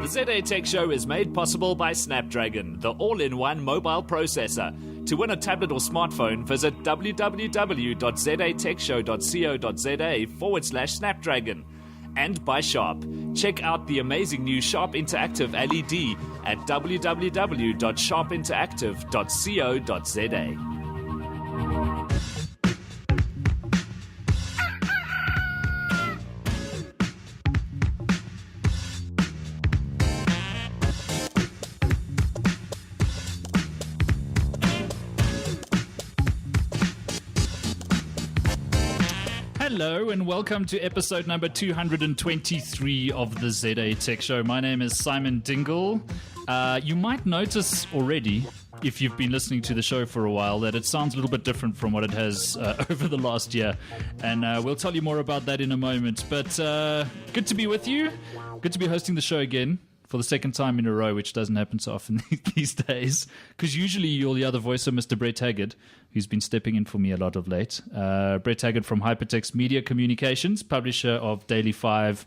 The ZA Tech Show is made possible by Snapdragon, the all-in-one mobile processor. To win a tablet or smartphone, visit www.zatechshow.co.za/Snapdragon. And by Sharp. Check out the amazing new Sharp Interactive LED at www.sharpinteractive.co.za. Hello and welcome to episode number 223 of the ZA Tech Show. My name is Simon Dingle. You might notice already, if you've been listening to the show for a while, that it sounds a little bit different from what it has over the last year. And we'll tell you more about that in a moment. But good to be with you. Good to be hosting the show again for the second time in a row, which doesn't happen so often these days. Because usually you'll hear the voice of Mr. Brett Haggard, who's been stepping in for me a lot of late. Brett Haggard from Hypertext Media Communications, publisher of Daily 5,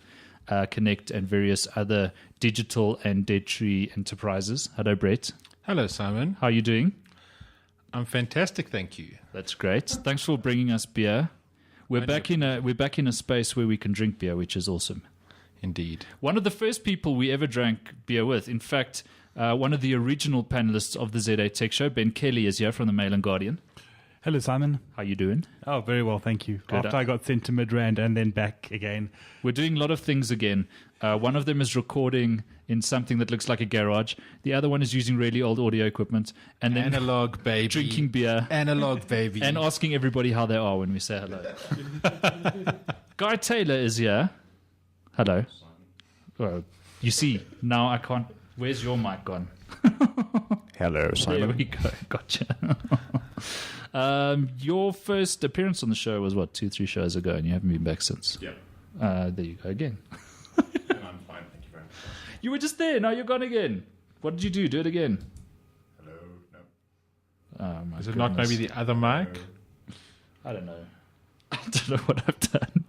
Connect, and various other digital and dead tree enterprises. Hello, Brett. Hello, Simon. How are you doing? I'm fantastic, thank you. That's great. Thanks for bringing us beer. We're back in a space where we can drink beer, which is awesome. Indeed. One of the first people we ever drank beer with, in fact, one of the original panelists of the ZA Tech Show, Ben Kelly, is here from the Mail and Guardian. Hello, Simon. How you doing? Oh, very well, thank you. Good. After I got sent to Midrand and then back again. We're doing a lot of things again. One of them is recording in something that looks like a garage. The other one is using really old audio equipment. And then Analog baby. drinking beer. Analog baby. And asking everybody how they are when we say hello. Guy Taylor is here. Hello. Well, you see, now I can't. Where's your mic gone? Hello, Simon. There we go. Gotcha. Your first appearance on the show was, 2-3 shows ago, and you haven't been back since. Yeah. There you go again. I'm fine, thank you very much. You were just there, now you're gone again. What did you do? Do it again. Hello, no. Oh, my Is it not maybe the other mic? I don't know. I don't know what I've done.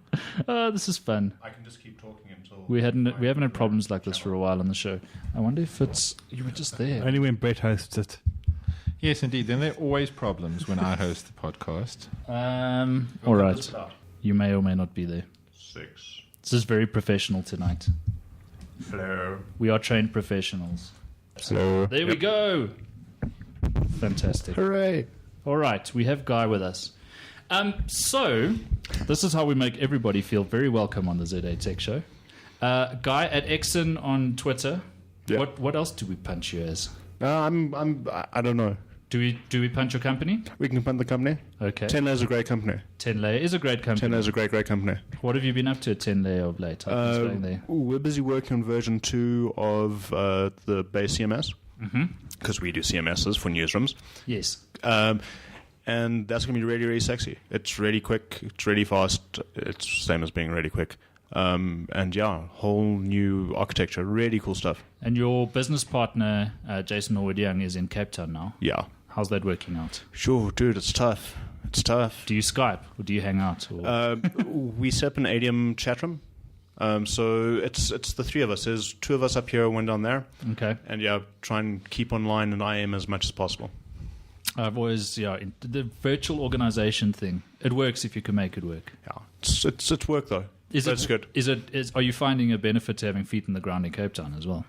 This is fun. I can just keep talking until... We haven't had problems like this for a while on the show. I wonder if it's... You were just there. Only when Brett hosts it. Yes, indeed. Then there are always problems when I host the podcast. All right. You may or may not be there. 6. This is very professional tonight. Hello. We are trained professionals. Hello. There we go. Fantastic. Hooray. All right, we have Guy with us. So, this is how we make everybody feel very welcome on the ZA Tech Show. Guy at Exon on Twitter. Yeah. What else do we punch you as? I don't know. Do we punch your company? We can fund the company. Okay. Tenlay is a great company. Tenlay is a great company. Tenlay is a great company. What have you been up to at Tenlay of late? How's things going there? We're busy working on version 2 of the base CMS. Because we do CMSs for newsrooms. Yes. And that's going to be really, really sexy. It's really quick. It's really fast. It's the same as being really quick. And yeah, whole new architecture. Really cool stuff. And your business partner, Jason Norwood Young, is in Cape Town now. Yeah. How's that working out? Sure, dude, it's tough. It's tough. Do you Skype or do you hang out? Or? We set up an ADM chat room. So it's the three of us. There's 2 of us up here, 1 down there. Okay. And yeah, try and keep online and IM as much as possible. I've always, the virtual organization thing. It works if you can make it work. Yeah, it's work though. That's good. Are you finding a benefit to having feet in the ground in Cape Town as well?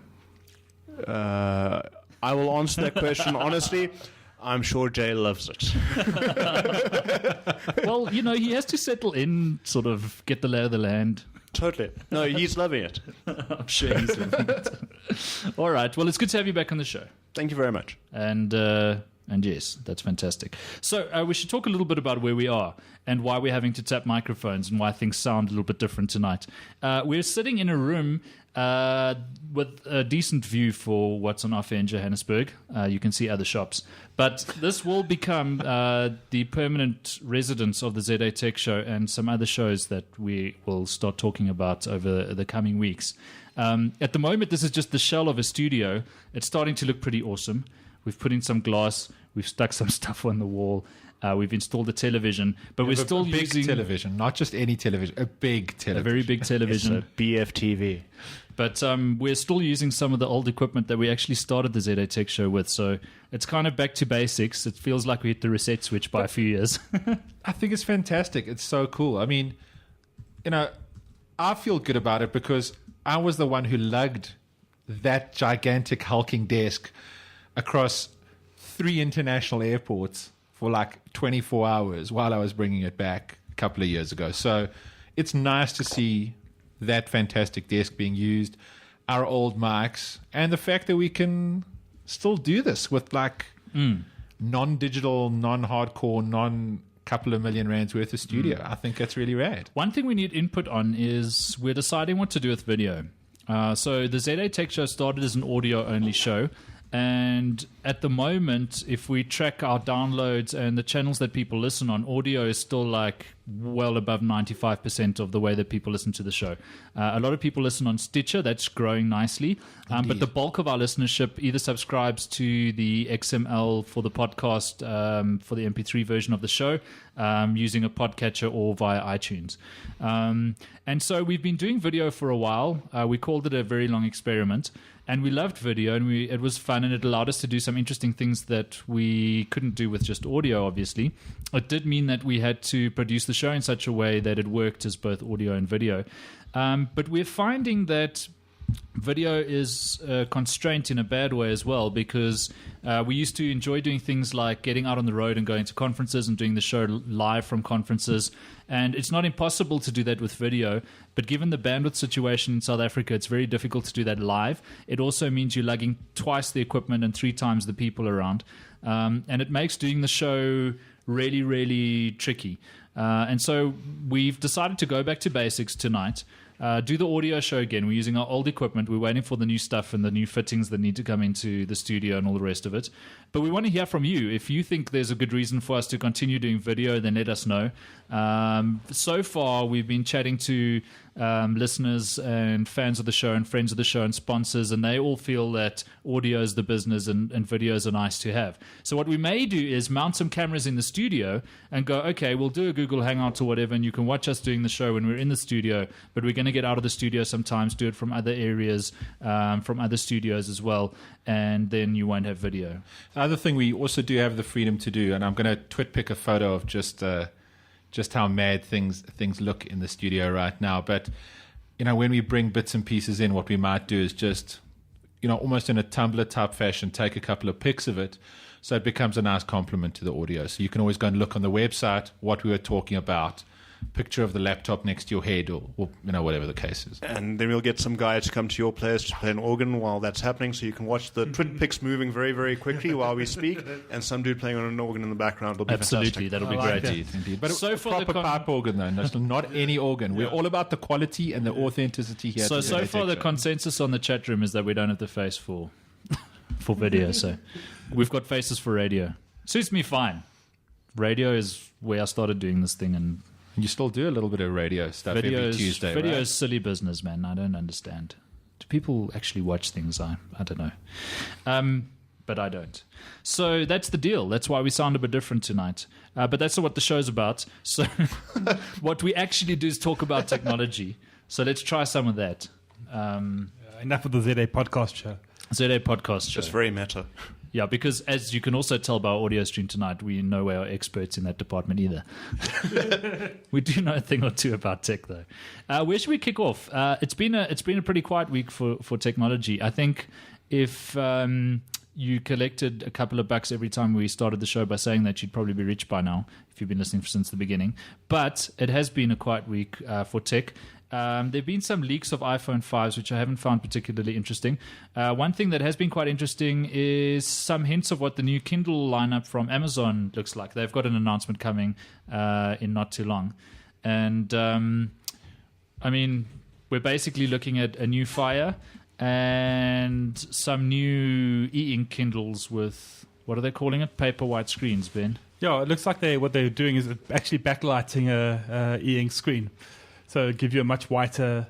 I will answer that question honestly. I'm sure Jay loves it. Well, he has to settle in, sort of get the lay of the land. Totally. No, he's loving it. I'm sure he's loving it. All right. Well, it's good to have you back on the show. Thank you very much. And yes, that's fantastic. So we should talk a little bit about where we are and why we're having to tap microphones and why things sound a little bit different tonight. We're sitting in a room with a decent view for what's on offer in Johannesburg. You can see other shops. But this will become the permanent residence of the ZA Tech Show and some other shows that we will start talking about over the coming weeks. At the moment, this is just the shell of a studio. It's starting to look pretty awesome. We've put in some glass. We've stuck some stuff on the wall. We've installed a television, but we're still a big using television, not just any television, a big television. a very big television. It's a BFTV. But we're still using some of the old equipment that we actually started the ZA Tech Show with. So it's kind of back to basics. It feels like we hit the reset switch by a few years. I think it's fantastic. It's so cool. I mean, I feel good about it because I was the one who lugged that gigantic hulking desk across 3 international airports for like 24 hours while I was bringing it back a couple of years ago. So it's nice to see that fantastic desk being used, our old mics, and the fact that we can still do this with like non-digital, non-hardcore, non-couple of million rands worth of studio. I think that's really rad. One thing we need input on is we're deciding what to do with video. So the ZA Tech Show started as an audio-only show. And at the moment, if we track our downloads and the channels that people listen on, audio is still like well above 95% of the way that people listen to the show. A lot of people listen on Stitcher. That's growing nicely. But the bulk of our listenership either subscribes to the XML for the podcast, for the MP3 version of the show, using a podcatcher or via iTunes. And so we've been doing video for a while. We called it a very long experiment. And we loved video, and it was fun, and it allowed us to do some interesting things that we couldn't do with just audio, obviously. It did mean that we had to produce the show in such a way that it worked as both audio and video. But we're finding that video is a constraint in a bad way as well, because we used to enjoy doing things like getting out on the road and going to conferences and doing the show live from conferences. And it's not impossible to do that with video, but given the bandwidth situation in South Africa, it's very difficult to do that live. It also means you're lugging twice the equipment and 3 times the people around. And it makes doing the show really, really tricky. And so we've decided to go back to basics tonight. Do the audio show again. We're using our old equipment. We're waiting for the new stuff and the new fittings that need to come into the studio and all the rest of it. But we want to hear from you. If you think there's a good reason for us to continue doing video, then let us know. So far, we've been chatting to listeners and fans of the show and friends of the show and sponsors, and they all feel that audio is the business and videos are nice to have. So what we may do is mount some cameras in the studio and go, okay, we'll do a Google Hangout or whatever, and you can watch us doing the show when we're in the studio, but we're going to get out of the studio sometimes, do it from other areas, from other studios as well, and then you won't have video. Another thing we also do have the freedom to do, and I'm going to twit pick a photo of just how mad things look in the studio right now. But when we bring bits and pieces in, what we might do is just almost in a Tumblr type fashion, take a couple of pics of it, so it becomes a nice complement to the audio. So you can always go and look on the website what we were talking about, picture of the laptop next to your head, or whatever the case is. And then we'll get some guy to come to your place to play an organ while that's happening, so you can watch the twin pics moving very, very quickly while we speak, and some dude playing on an organ in the background will be Absolutely, fantastic. that'll be great. Indeed. But So a far the proper pipe organ, though, not any organ. We're all about the quality and the authenticity here. So far the consensus on the chat room is that we don't have the face for video. So we've got faces for radio. Suits me fine. Radio is where I started doing this thing, and you still do a little bit of radio stuff every Tuesday, video right? is silly business, man. I don't understand. Do people actually watch things? I don't know. But I don't. So that's the deal. That's why we sound a bit different tonight. But that's not what the show's about. So what we actually do is talk about technology. So let's try some of that. Enough of the ZA podcast show. ZA podcast show. It's very meta. Yeah, because as you can also tell by our audio stream tonight, we know we are experts in that department either. We do know a thing or two about tech, though. Where should we kick off? It's been a pretty quiet week for technology. I think if you collected a couple of bucks every time we started the show by saying that, you'd probably be rich by now if you've been listening since the beginning. But it has been a quiet week for tech. There have been some leaks of iPhone 5s, which I haven't found particularly interesting. One thing that has been quite interesting is some hints of what the new Kindle lineup from Amazon looks like. They've got an announcement coming in not too long. And, I mean, we're basically looking at a new Fire and some new e-ink Kindles with, what are they calling it? Paper white screens, Ben? Yeah, it looks like what they're doing is actually backlighting a e-ink screen. So it'll give you a much whiter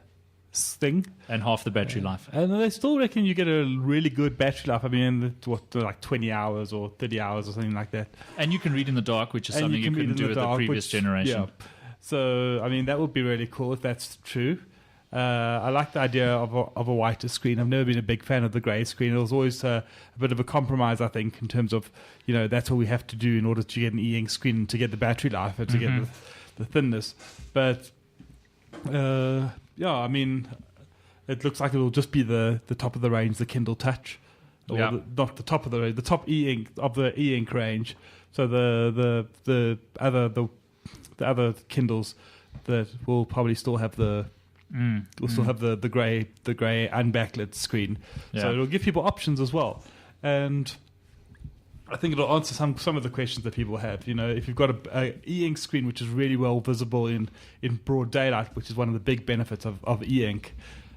thing. And half the battery life. And they still reckon you get a really good battery life. I mean, like 20 hours or 30 hours or something like that. And you can read in the dark, which is something you can read couldn't in do with the dark, previous generation. Yeah. So, I mean, that would be really cool if that's true. I like the idea of a whiter screen. I've never been a big fan of the grey screen. It was always a bit of a compromise, I think, in terms of, that's what we have to do in order to get an e-ink screen to get the battery life and to get the thinness. But, I mean, it looks like it will just be the top of the range, the Kindle Touch. Or not the top of the range, the top e-ink of the e-ink range. So the other Kindles that will probably still have the grey unbacklit screen. Yeah. So it'll give people options as well, and I think it'll answer some of the questions that people have. If you've got a e-ink screen which is really well visible in broad daylight, which is one of the big benefits of e-ink,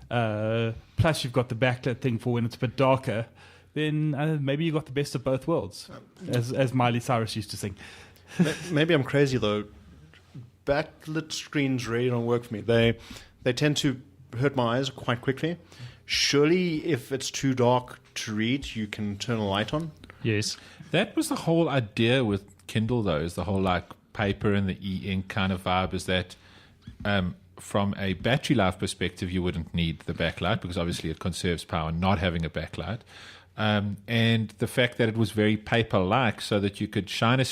plus you've got the backlit thing for when it's a bit darker, then maybe you've got the best of both worlds, as Miley Cyrus used to sing. Maybe I'm crazy though. Backlit screens really don't work for me. They tend to hurt my eyes quite quickly. Surely, if it's too dark to read, you can turn a light on. Yes. That was the whole idea with Kindle, though, is the whole like paper and the e-ink kind of vibe, is that from a battery life perspective, you wouldn't need the backlight because obviously it conserves power not having a backlight. And the fact that it was very paper-like, so that you could shine a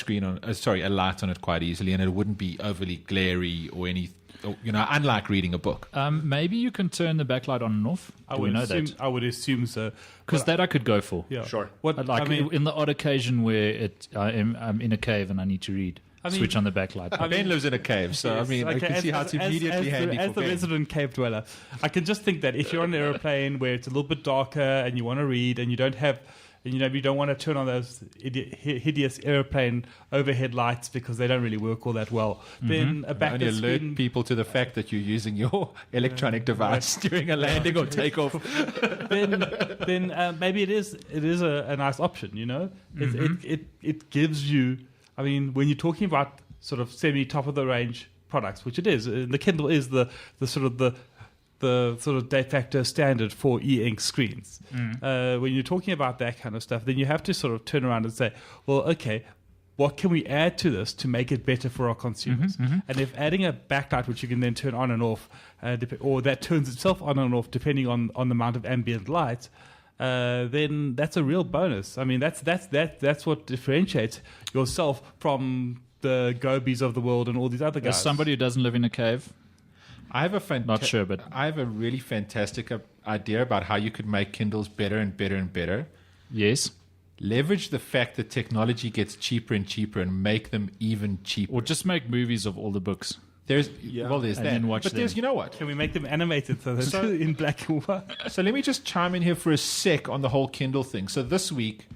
light on it quite easily, and it wouldn't be overly glary or unlike reading a book. Maybe you can turn the backlight on and off. Do we know that? I would assume so. Because that I could go for. Yeah. Sure. In the odd occasion where I'm in a cave and I need to read, switch on the backlight. Ben lives in a cave, so Yes. I can see how it's immediately handy as for the Ben. resident cave dweller, I can just think that if you're on an airplane where it's a little bit darker and you want to read and you don't have, you don't want to turn on those hideous airplane overhead lights because they don't really work all that well, then a Only backlit alert screen. people to the fact that you're using your electronic device during a landing or takeoff. then maybe it is a nice option. It gives you. I mean, when you're talking about sort of semi top of the range products, which it is, the Kindle is the sort of de facto standard for e-ink screens. When you're talking about that kind of stuff, then you have to sort of turn around and say, well, okay, what can we add to this to make it better for our consumers? And if adding a backlight, which you can then turn on and off, or that turns itself on and off depending on the amount of ambient light, then that's a real bonus. I mean, that's what differentiates yourself from the Gobies of the world and all these other guys. As somebody who doesn't live in a cave, I have not sure, but I have a really fantastic idea about how you could make Kindles better and better and better. yes. Leverage the fact that technology gets cheaper and cheaper and make them even cheaper. Or just make movies of all the books. There's And that. then watch but there's, them. you know what? Can we make them animated so that in black and white? So let me just chime in here for a sec on the whole Kindle thing. So this week,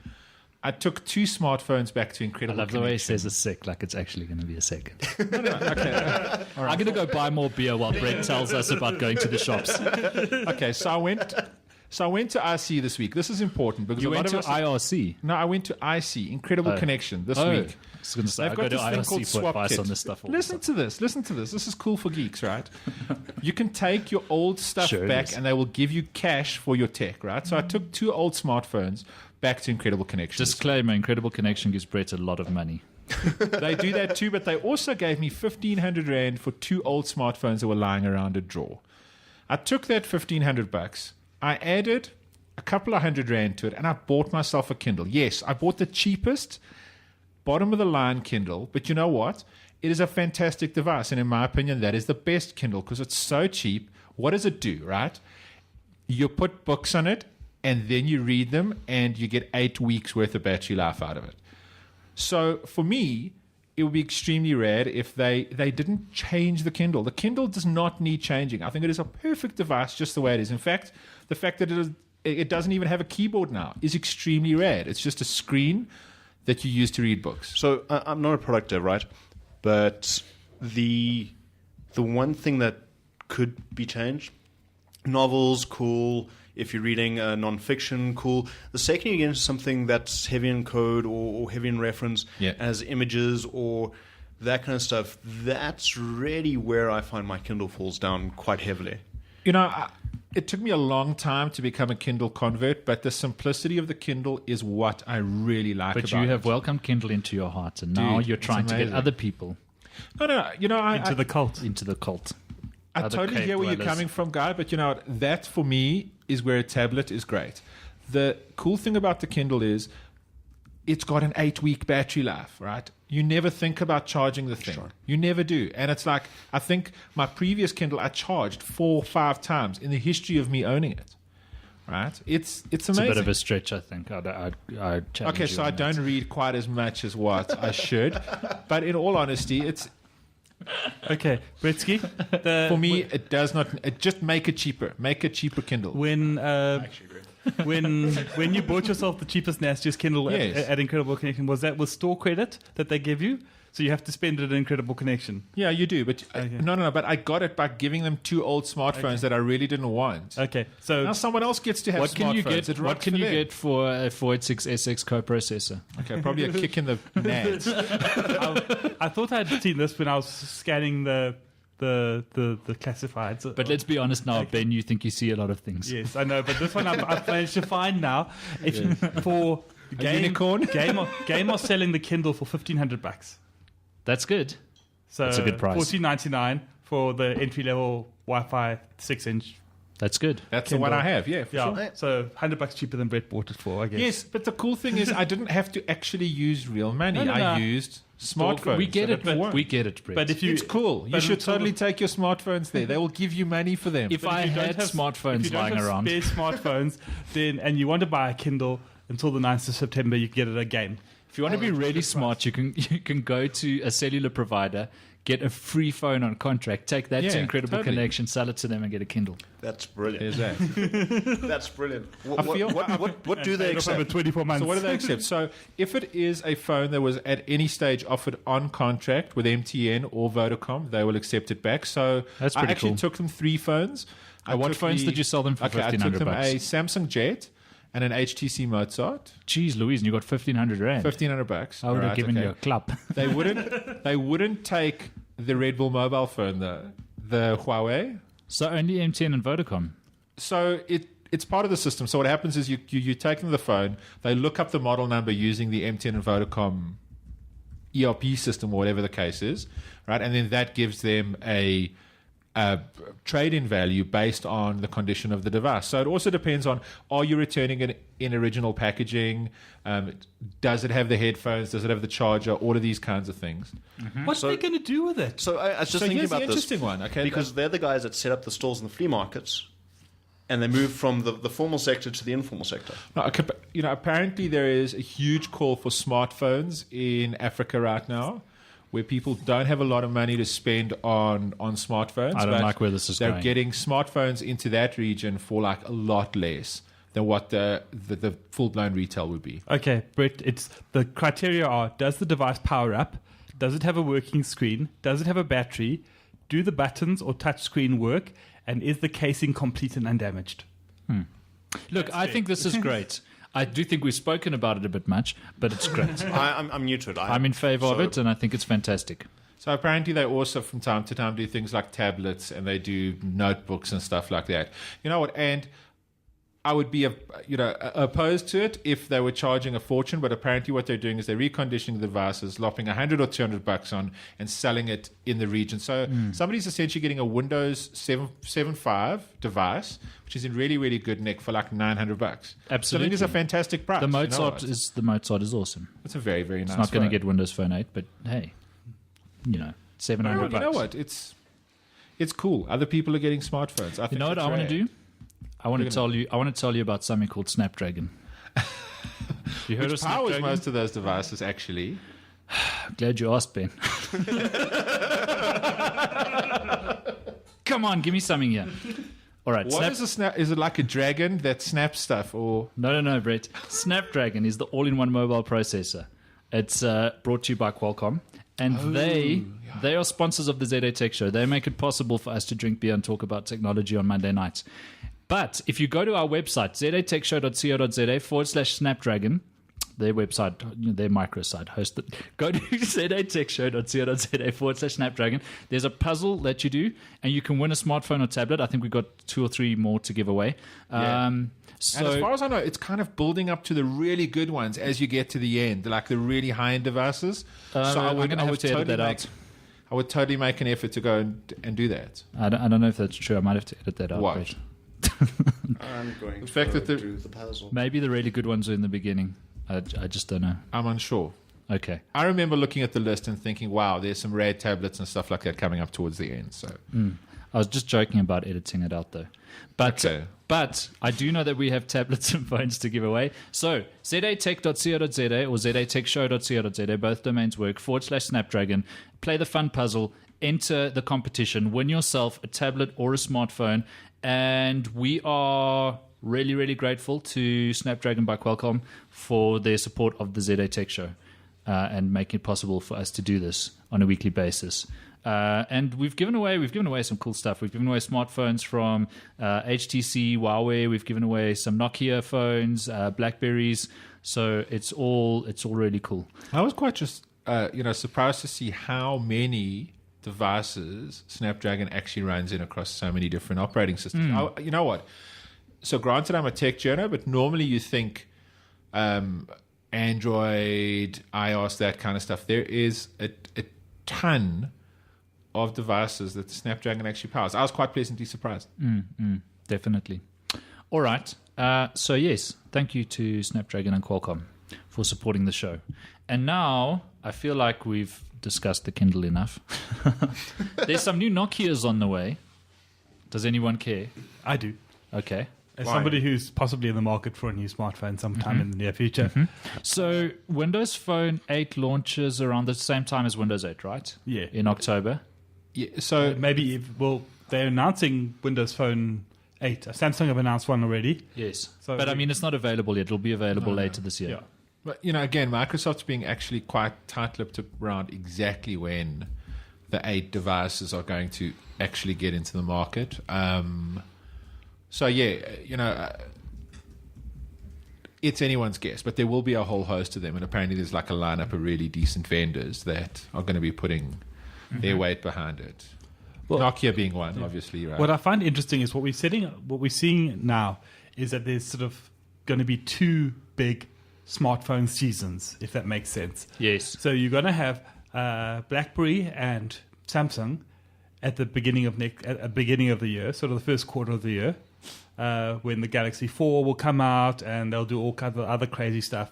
I took 2 smartphones back to I Incredible love the way he Connection. says a sec, like it's actually going to be a second. Okay. I'm going to go buy more beer while Brett tells us about going to the shops. Okay, so I went to IC this week. This is important because You a lot went to of us, IRC. No, I went to IC, Incredible Connection, this week. I was going to say, They've I got go to this thing called IRC for Swap advice Kit. on this stuff. all the Listen time. to this. This is cool for geeks, right? You can take your old stuff Sure it back is. and they will give you cash for your tech, right? So I took 2 old smartphones back to Incredible Connection. Disclaimer, Incredible Connection gives Brett a lot of money. They do that too, but they also gave me 1,500 Rand for 2 old smartphones that were lying around a drawer. I took that 1,500 bucks. I added a couple of hundred Rand to it, and I bought myself a Kindle. Yes, I bought the cheapest, bottom of the line Kindle, but you know what? It is a fantastic device, and in my opinion, that is the best Kindle because it's so cheap. What does it do, right? You put books on it, and then you read them, and you get 8 weeks worth of battery life out of it. So for me, it would be extremely rad if they didn't change the Kindle. The Kindle does not need changing. I think it is a perfect device just the way it is. In fact, the fact that it doesn't even have a keyboard now is extremely rad. It's just a screen that you use to read books. So I'm not a product dev, right? But the one thing that could be changed, novels, cool. If you're reading nonfiction, cool. The second you get into something that's heavy in code or heavy in reference, as images or that kind of stuff, that's really where I find my Kindle falls down quite heavily. It took me a long time to become a Kindle convert, but the simplicity of the Kindle is what I really like But about you have it. welcomed Kindle into your heart, and now Dude, you're it's trying to get amazing. other people No. Into the cult. into the cult. I other totally cave hear where you're dwellers. coming from, Guy, but that for me is where a tablet is great. The cool thing about the Kindle is it's got an 8-week battery life, right? You never think about charging the thing. Sure. You never do. And it's like, I think my previous Kindle, I charged 4 or 5 times in the history of me owning it, right? It's It's amazing. a bit of a stretch, I think. I challenge Okay, you so on I that. don't read quite as much as what I should. But in all honesty, it's Okay, Bretsky. for me, it does not. It just make it cheaper. Make a cheaper Kindle. when when you bought yourself the cheapest, nastiest Kindle Yes. at Incredible Connection, was that with store credit that they give you? So you have to spend it at Incredible Connection. Yeah, you do. But Okay. no. But I got it by giving them 2 old smartphones that I really didn't want. Okay, so Now someone else gets to have What can you smartphones. get? It What rocks can for you them. get for a 486SX coprocessor? Okay, probably a kick in the nads. I thought I'd seen this when I was scanning the classifieds. But let's be honest now, Ben. You think you see a lot of things. Yes, I know, but this one I've managed to find now. If you, for unicorn? Game are selling the Kindle for $1,500. That's good. So That's a good price. $14.99 for the entry level Wi-Fi 6-inch. That's good. That's the one I have. Yeah, for Yeah, sure. so $100 cheaper than Brett bought it for, I guess. Yes, but the cool thing is I didn't have to actually use real money. No. I used smartphones. We get it. that work. We get it, Brett. But if you, It's cool. You but should until totally the- take your smartphones there. They will give you money for them. if but I you don't had have- if smartphones you don't lying have around, spare smartphones, then and you want to buy a Kindle until the 9th of September, you can get it again. if you want to be really smart, you can go to a cellular provider, get a free phone on contract, take that to Yeah, Incredible totally. Connection, sell it to them, and get a Kindle. That's brilliant. There's that. That's brilliant. I feel- What do they Over accept? 24 months. So what do they accept? So if it is a phone that was at any stage offered on contract with MTN or Vodacom, they will accept it back. So That's I pretty actually cool. took them 3 phones. I What took phones did you sell them for Okay, I took them $1,500? a Samsung Jet and an HTC Mozart, Jeez Louise, and you got 1,500 rand. $1,500. I would have Alright, given okay. you a clap. They wouldn't take the Red Bull mobile phone though, the Huawei. So only MTN and Vodacom. So it's part of the system. So what happens is you take them the phone, they look up the model number using the MTN and Vodacom ERP system or whatever the case is, right? And then that gives them a trade-in value based on the condition of the device. So it also depends on, are you returning it in original packaging? Does it have the headphones? Does it have the charger? All of these kinds of things. What's So- they going to do with it? So I was just So thinking here's the about this interesting one, okay? because they're the guys that set up the stalls in the flea markets, and they move from the formal sector to the informal sector. No, okay, but, apparently there is a huge call for smartphones in Africa right now, where people don't have a lot of money to spend on smartphones. I don't but like where this is they're going. getting smartphones into that region for like a lot less than what the full blown retail would be. Okay, Brett, it's the criteria are: does the device power up? Does it have a working screen? Does it have a battery? Do the buttons or touch screen work? And is the casing complete and undamaged? Look, I think this is great. I do think we've spoken about it a bit much, but it's great. I'm new to it. I'm in favor of So- it, and I think it's fantastic. So apparently they also from time to time do things like tablets and they do notebooks and stuff like that. You know what? And I would be opposed to it if they were charging a fortune, but apparently what they're doing is they're reconditioning the devices, lopping $100 or $200 on, and selling it in the region. So somebody's essentially getting a Windows 7.5 device, which is in really, really good nick for like $900. So I Absolutely. think it's a fantastic price. The you know Mozart what? is awesome. It's a very, very nice. It's not going to phone. get Windows Phone 8, but hey, $700. Well, you know what? It's cool. Other people are getting smartphones. I think You know what it's I want to rad. do? I want to tell you. I want to tell you about something called Snapdragon. You heard Which of powers Snapdragon? most of those devices, actually. Glad you asked, Ben. Come on, give me something here. All right, What is a snap? Is it like a dragon that snaps stuff, or No, Brett. Snapdragon is the all-in-one mobile processor. It's brought to you by Qualcomm, and they are sponsors of the ZA Tech Show. They make it possible for us to drink beer and talk about technology on Monday nights. But if you go to our website, zatechshow.co.za /Snapdragon, their website, their microsite hosted. Go to zatechshow.co.za/Snapdragon. There's a puzzle that you do, and you can win a smartphone or tablet. I think we've got 2 or 3 more to give away. Yeah. And as far as I know, it's kind of building up to the really good ones as you get to the end, like the really high-end devices. So I'm going to have to edit that out. I would totally make an effort to go and do that. I don't know if that's true. I might have to edit that out. What? But I'm going to fact that do the puzzle. maybe the really good ones are in the begining. I just don't know. I'm unsure. Okay. I remember looking at the list and thinking, wow, there's some rare tablets and stuff like that coming up towards the end. So I was just joking about editing it out, though. But But I do know that we have tablets and phones to give away. So zatech.co.za or zatechshow.co.za, both domains work, /Snapdragon. Play the fun puzzle, enter the competition, win yourself a tablet or a smartphone. And we are really, really grateful to Snapdragon by Qualcomm for their support of the ZA Tech Show and making it possible for us to do this on a weekly basis. And we've given away some cool stuff. We've given away smartphones from HTC, Huawei. We've given away some Nokia phones, Blackberries. So it's all really cool. I was quite just surprised to see how many devices Snapdragon actually runs in across so many different operating systems. You know what? So granted, I'm a tech journo, but normally you think Android, iOS, that kind of stuff. There is a ton of devices that Snapdragon actually powers. I was quite pleasantly surprised. Definitely. All right. So yes, thank you to Snapdragon and Qualcomm for supporting the show. And now I feel like we've discussed the Kindle enough. There's some new Nokias on the way. Does anyone care? I do. Okay. As somebody who's possibly in the market for a new smartphone sometime in the near future. So Windows Phone 8 launches around the same time as Windows 8, right? Yeah. In October. Yeah, so they're announcing Windows Phone 8. Samsung have announced one already. Yes. So but I mean, it's not available yet. It'll be available later this year. Yeah. But, again, Microsoft's being actually quite tight-lipped around exactly when the 8 devices are going to actually get into the market. It's anyone's guess, but there will be a whole host of them, and apparently there's like a lineup of really decent vendors that are going to be putting their weight behind it. Well, Nokia being one, obviously, right? What I find interesting is what we're seeing now is that there's sort of going to be 2 big smartphone seasons, if that makes sense. Yes. So you're going to have BlackBerry and Samsung at the beginning of the year, sort of the first quarter of the year, when the Galaxy 4 will come out, and they'll do all kinds of other crazy stuff.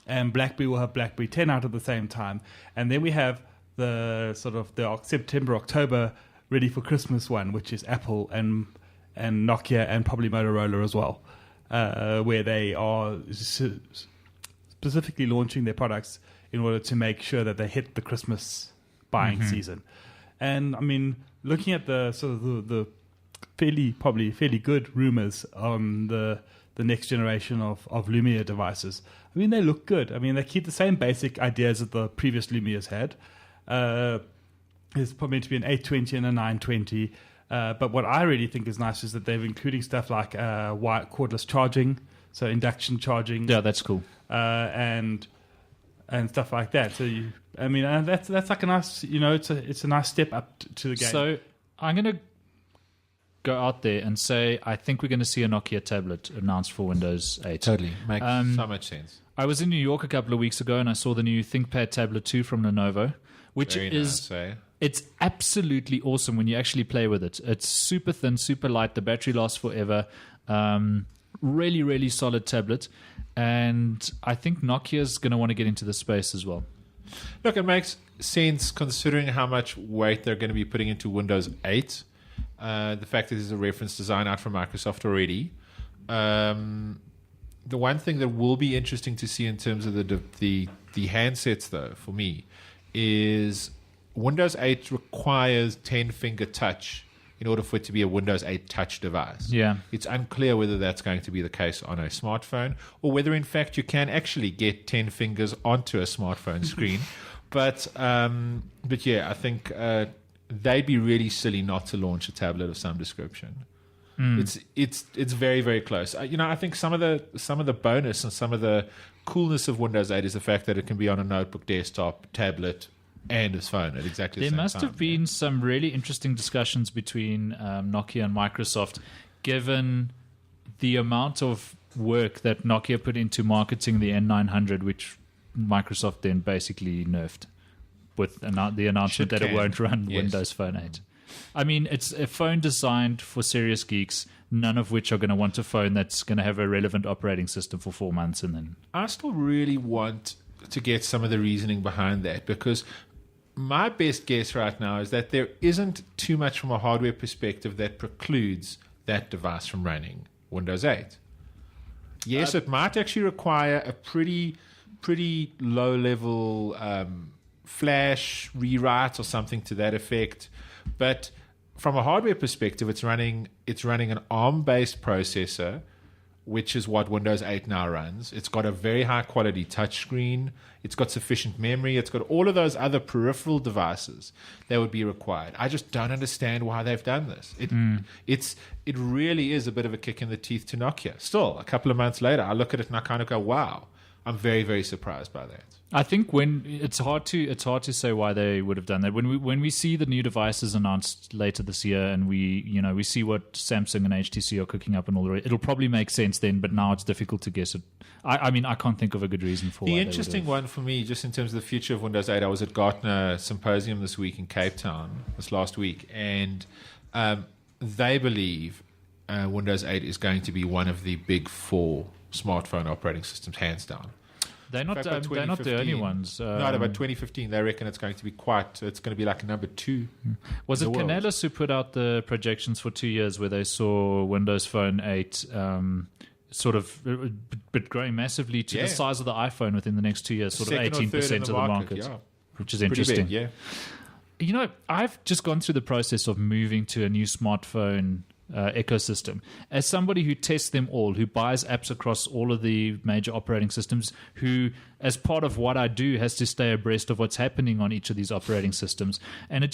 And BlackBerry will have BlackBerry 10 out at the same time, and then we have the sort of the September, October ready for Christmas one, which is Apple and Nokia and probably Motorola as well, where they are specifically launching their products in order to make sure that they hit the Christmas buying season. And I mean, looking at the sort of the fairly good rumors on the next generation of Lumia devices, I mean, they look good. I mean, they keep the same basic ideas that the previous Lumias had. There's probably to be an 820 and a 920. But what I really think is nice is that they're including stuff like cordless charging, so induction charging. Yeah, that's cool. And stuff like that. So that's like a nice, it's a nice step up to the game. So I'm going to go out there and say I think we're going to see a Nokia tablet announced for Windows 8. Totally. Makes so much sense. I was in New York a couple of weeks ago and I saw the new ThinkPad Tablet 2 from Lenovo, which Very is... nice, eh? It's absolutely awesome when you actually play with it. It's super thin, super light. The battery lasts forever. Really, really solid tablet. And I think Nokia's going to want to get into the space as well. Look, it makes sense considering how much weight they're going to be putting into Windows 8. The fact that there's a reference design out from Microsoft already. The one thing that will be interesting to see in terms of the handsets, though, for me, is Windows 8 requires 10-finger touch in order for it to be a Windows 8 touch device. Yeah. It's unclear whether that's going to be the case on a smartphone or whether, in fact, you can actually get 10 fingers onto a smartphone screen. But yeah, I think they'd be really silly not to launch a tablet of some description. It's very, very close. I think some of the bonus and some of the coolness of Windows 8 is the fact that it can be on a notebook, desktop, tablet, and his phone at exactly the There same time. must have been some really interesting discussions between Nokia and Microsoft, given the amount of work that Nokia put into marketing the N900, which Microsoft then basically nerfed with the announcement Should that it can. won't run Yes. Windows Phone 8. I mean, it's a phone designed for serious geeks, none of which are going to want a phone that's going to have a relevant operating system for 4 months and then... I still really want to get some of the reasoning behind that, because my best guess right now is that there isn't too much from a hardware perspective that precludes that device from running Windows 8. Yes, it might actually require a pretty low level flash rewrite or something to that effect, but from a hardware perspective, it's running an ARM-based processor, which is what Windows 8 now runs. It's got a very high quality touchscreen. It's got sufficient memory. It's got all of those other peripheral devices that would be required. I just don't understand why they've done this. It really is a bit of a kick in the teeth to Nokia. Still, a couple of months later, I look at it and I kind of go, wow. I'm very, very surprised by that. I think when it's hard to say why they would have done that. When we see the new devices announced later this year, and we see what Samsung and HTC are cooking up and all the rest, it'll probably make sense then. But now it's difficult to guess it. I mean, I can't think of a good reason for the why interesting they would have. one for me, just in terms of the future of Windows 8. I was at Gartner Symposium this week in Cape Town, this last week, and they believe Windows 8 is going to be one of the big four smartphone operating systems, hands down. They're not. In fact, by They're not the only 2015 ones. No, by 2015, they reckon it's going to be it's going to be like number 2. Was in it the world. Canellis who put out the projections for 2 years where they saw Windows Phone 8 sort of but growing massively to Yeah. the size of the iPhone within the next 2 years, sort Second of or third 18% in of the market, yeah. which is Pretty interesting. big, yeah. You know, I've just gone through the process of moving to a new smartphone ecosystem. As somebody who tests them all, who buys apps across all of the major operating systems, who, as part of what I do, has to stay abreast of what's happening on each of these operating systems. And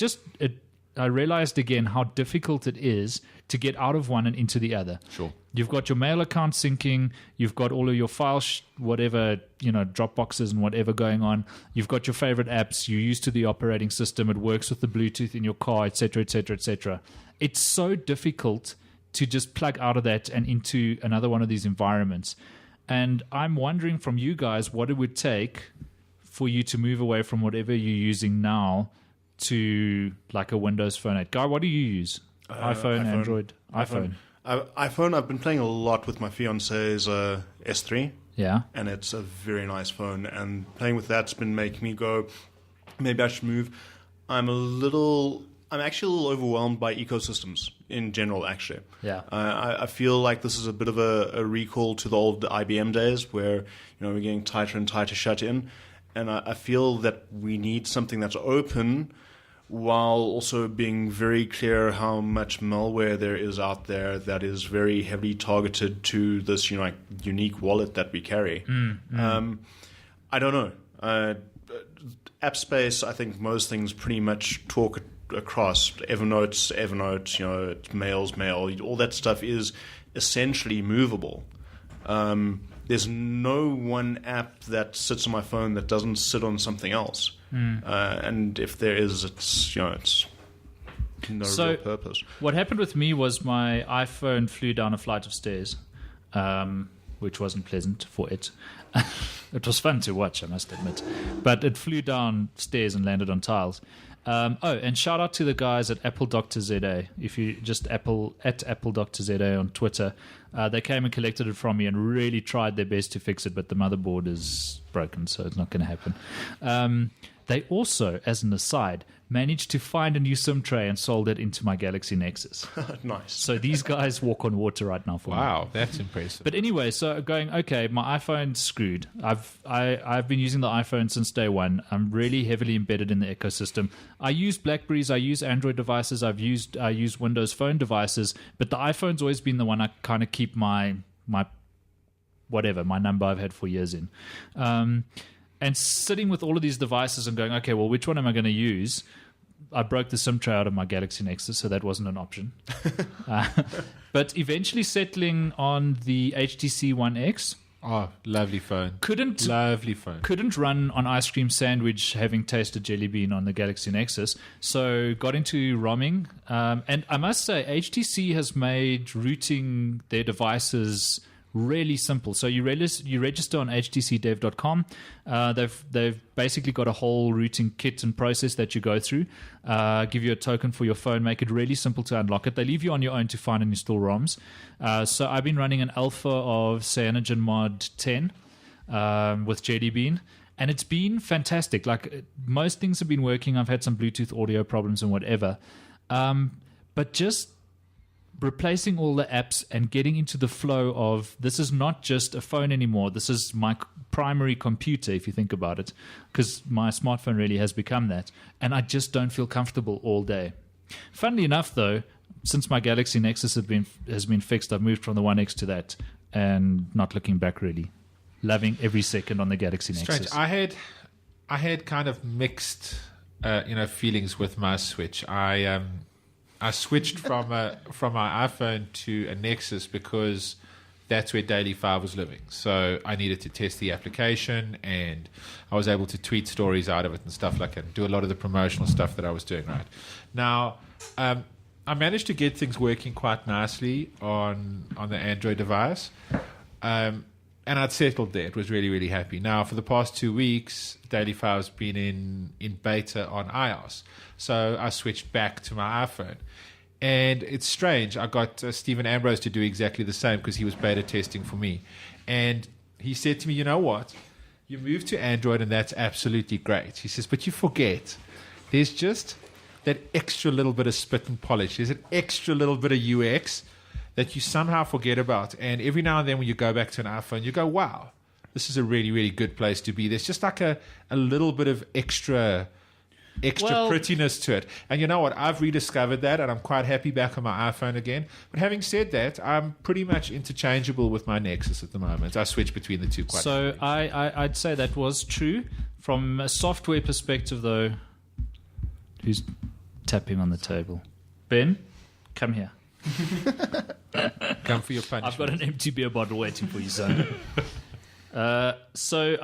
I realized again how difficult it is to get out of one and into the other. Sure. You've got your mail account syncing. You've got all of your files, whatever, Dropboxes and whatever going on. You've got your favorite apps. You're used to the operating system. It works with the Bluetooth in your car, etc., etc., etc. It's so difficult to just plug out of that and into another one of these environments. And I'm wondering from you guys what it would take for you to move away from whatever you're using now to like a Windows Phone 8. Guy, what do you use? iPhone, Android? iPhone. iPhone, I've been playing a lot with my fiance's S3, Yeah. and it's a very nice phone. And playing with that's been making me go, maybe I should move. I'm actually a little overwhelmed by ecosystems in general, actually. Yeah. I feel like this is a bit of a recall to the old IBM days where, we're getting tighter and tighter shut in. And I feel that we need something that's open while also being very clear how much malware there is out there that is very heavily targeted to this unique wallet that we carry. I don't know. App space, I think most things pretty much talk across. Evernote, mail, all that stuff is essentially movable. There's no one app that sits on my phone that doesn't sit on something else. And if there is, it's no real purpose. What happened with me was my iPhone flew down a flight of stairs, which wasn't pleasant for it. It was fun to watch, I must admit. But it flew down stairs and landed on tiles. And shout out to the guys at Apple Dr. ZA. If you just at Apple Dr. ZA on Twitter, they came and collected it from me and really tried their best to fix it, but the motherboard is broken, so it's not going to happen. They also, as an aside, managed to find a new SIM tray and sold it into my Galaxy Nexus. Nice. So these guys walk on water right now for me. Wow, that's impressive. But anyway, so going, okay, my iPhone's screwed. I've been using the iPhone since day one. I'm really heavily embedded in the ecosystem. I use Blackberries, I use Android devices, I use Windows Phone devices, but the iPhone's always been the one I kind of keep my number I've had for years in. And sitting with all of these devices and going, okay, well, which one am I going to use? I broke the SIM tray out of my Galaxy Nexus, so that wasn't an option. But eventually settling on the HTC One X. Oh, lovely phone. Lovely phone. Couldn't run on Ice Cream Sandwich having tasted Jelly Bean on the Galaxy Nexus, so got into ROMing. And I must say, HTC has made rooting their devices really simple. So you register on htcdev.com. They've basically got a whole rooting kit and process that you go through. Give you a token for your phone, make it really simple to unlock it. They leave you on your own to find and install ROMs. So I've been running an alpha of CyanogenMod 10 with Jelly Bean, and it's been fantastic. Like, most things have been working. I've had some Bluetooth audio problems and whatever, but just replacing all the apps and getting into the flow of, this is not just a phone anymore. This is my primary computer, if you think about it, because my smartphone really has become that. And I just don't feel comfortable all day. Funnily enough, though, since my Galaxy Nexus has been fixed, I've moved from the One X to that, and not looking back, really. Loving every second on the Galaxy Nexus. Strange. I had kind of mixed feelings with my Switch. I switched from my iPhone to a Nexus because that's where Daily 5 was living. So I needed to test the application, and I was able to tweet stories out of it and stuff like that, and do a lot of the promotional stuff that I was doing right. Now, I managed to get things working quite nicely on the Android device, and I'd settled there. It was really, really happy. Now, for the past 2 weeks, Daily 5's been in beta on iOS. So I switched back to my iPhone. And it's strange. I got Stephen Ambrose to do exactly the same because he was beta testing for me. And he said to me, you know what? You moved to Android, and that's absolutely great. He says, but you forget, there's just that extra little bit of spit and polish. There's an extra little bit of UX that you somehow forget about. And every now and then when you go back to an iPhone, you go, wow, this is a really, really good place to be. There's just like a little bit of extra prettiness to it. And you know what? I've rediscovered that, and I'm quite happy back on my iPhone again. But having said that, I'm pretty much interchangeable with my Nexus at the moment. I switch between the two quite So I'd say that was true. From a software perspective, though, who's tapping on the table? Ben, come here. Come for your punishment. I've got an empty beer bottle waiting for you, son. So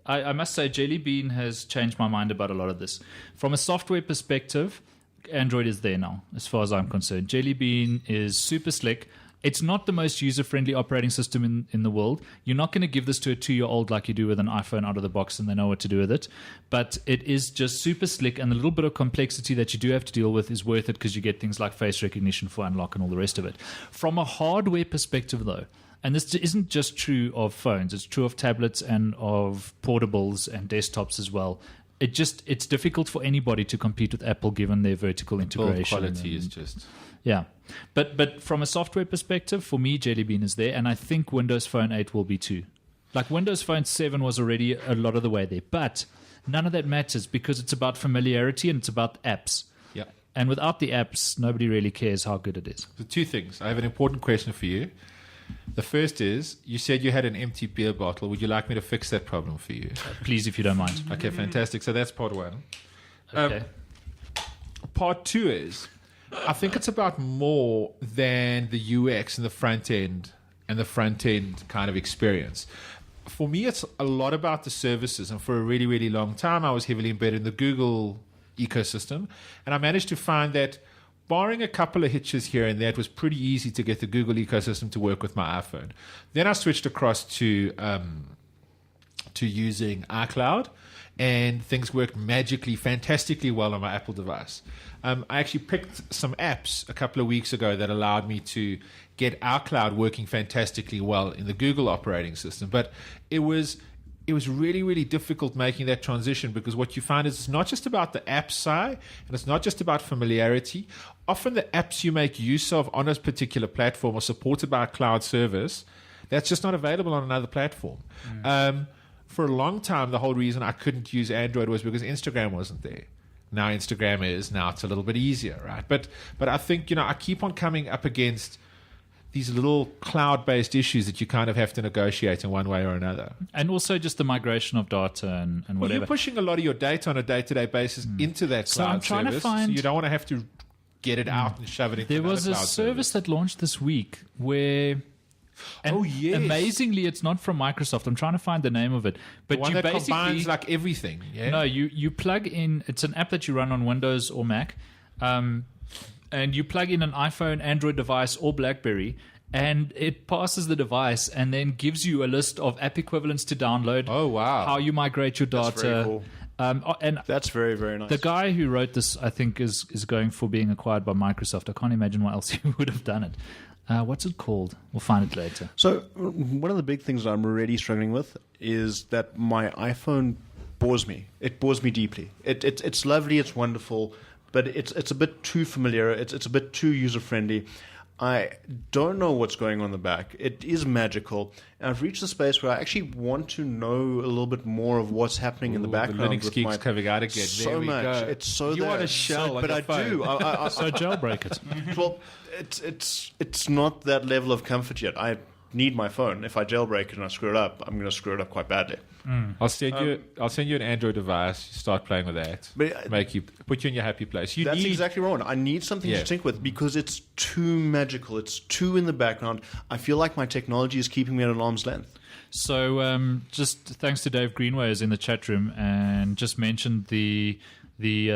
I must say, Jelly Bean has changed my mind about a lot of this. From a software perspective, Android is there now, as far as I'm concerned. Jelly Bean is super slick. It's not the most user-friendly operating system in the world. You're not going to give this to a 2-year-old like you do with an iPhone out of the box and they know what to do with it. But it is just super slick, and the little bit of complexity that you do have to deal with is worth it because you get things like face recognition for unlock and all the rest of it. From a hardware perspective, though, and this isn't just true of phones, it's true of tablets and of portables and desktops as well. It's difficult for anybody to compete with Apple given their vertical integration. Build quality is just... Yeah. But from a software perspective, for me, Jelly Bean is there, and I think Windows Phone 8 will be too. Like, Windows Phone 7 was already a lot of the way there. But none of that matters because it's about familiarity and it's about apps. Yeah. And without the apps, nobody really cares how good it is. So 2 things. I have an important question for you. The first is, you said you had an empty beer bottle. Would you like me to fix that problem for you? Please, if you don't mind. Okay, fantastic. So that's part 1. Okay. Part 2 is, I think it's about more than the UX and the front end kind of experience. For me, it's a lot about the services. And for a really, really long time, I was heavily embedded in the Google ecosystem. And I managed to find that, barring a couple of hitches here and there, it was pretty easy to get the Google ecosystem to work with my iPhone. Then I switched across to using iCloud, and things worked magically, fantastically well on my Apple device. I actually picked some apps a couple of weeks ago that allowed me to get iCloud working fantastically well in the Google operating system. But it was really, really difficult making that transition, because what you find is it's not just about the app side, and it's not just about familiarity. Often the apps you make use of on a particular platform are supported by a cloud service that's just not available on another platform. For a long time, the whole reason I couldn't use Android was because Instagram wasn't there. Now Instagram is. Now it's a little bit easier, right? But I think, I keep on coming up against these little cloud-based issues that you kind of have to negotiate in one way or another. And also just the migration of data and Well, whatever. you're pushing a lot of your data on a day-to-day basis into that So cloud I'm trying to service, find- so you don't want to have to get it out and shove it into There another was a cloud service that launched this week where. And Oh, yes. amazingly, it's not from Microsoft. I'm trying to find the name of it. But The one you that basically combines like everything. Yeah? No, you plug in. It's an app that you run on Windows or Mac, and you plug in an iPhone, Android device, or BlackBerry, and it passes the device and then gives you a list of app equivalents to download. Oh, wow. How you migrate your data. That's very cool. And That's very, very nice. the guy who wrote this, I think, is going for being acquired by Microsoft. I can't imagine why else he would have done it. What's it called? We'll find it later. So one of the big things that I'm really struggling with is that my iPhone bores me. It bores me deeply. It's lovely, it's wonderful, but it's a bit too familiar. It's a bit too user friendly. I don't know what's going on in the back. It is magical. And I've reached a space where I actually want to know a little bit more of what's happening in the Ooh, background. The Linux with Geeks my, coming out again. so There we much. go. It's so You there. want a shell on but your I phone. do. So jailbreak it. Well, it's not that level of comfort yet. I need my phone. If I jailbreak it and I screw it up, I'm going to screw it up quite badly. I'll send you an Android device. Start playing with that. But Put you in your happy place. You that's need exactly wrong. I need something Yeah. to sync with because it's too magical. It's too in the background. I feel like my technology is keeping me at an arm's length. So just thanks to Dave Greenway is in the chat room and just mentioned the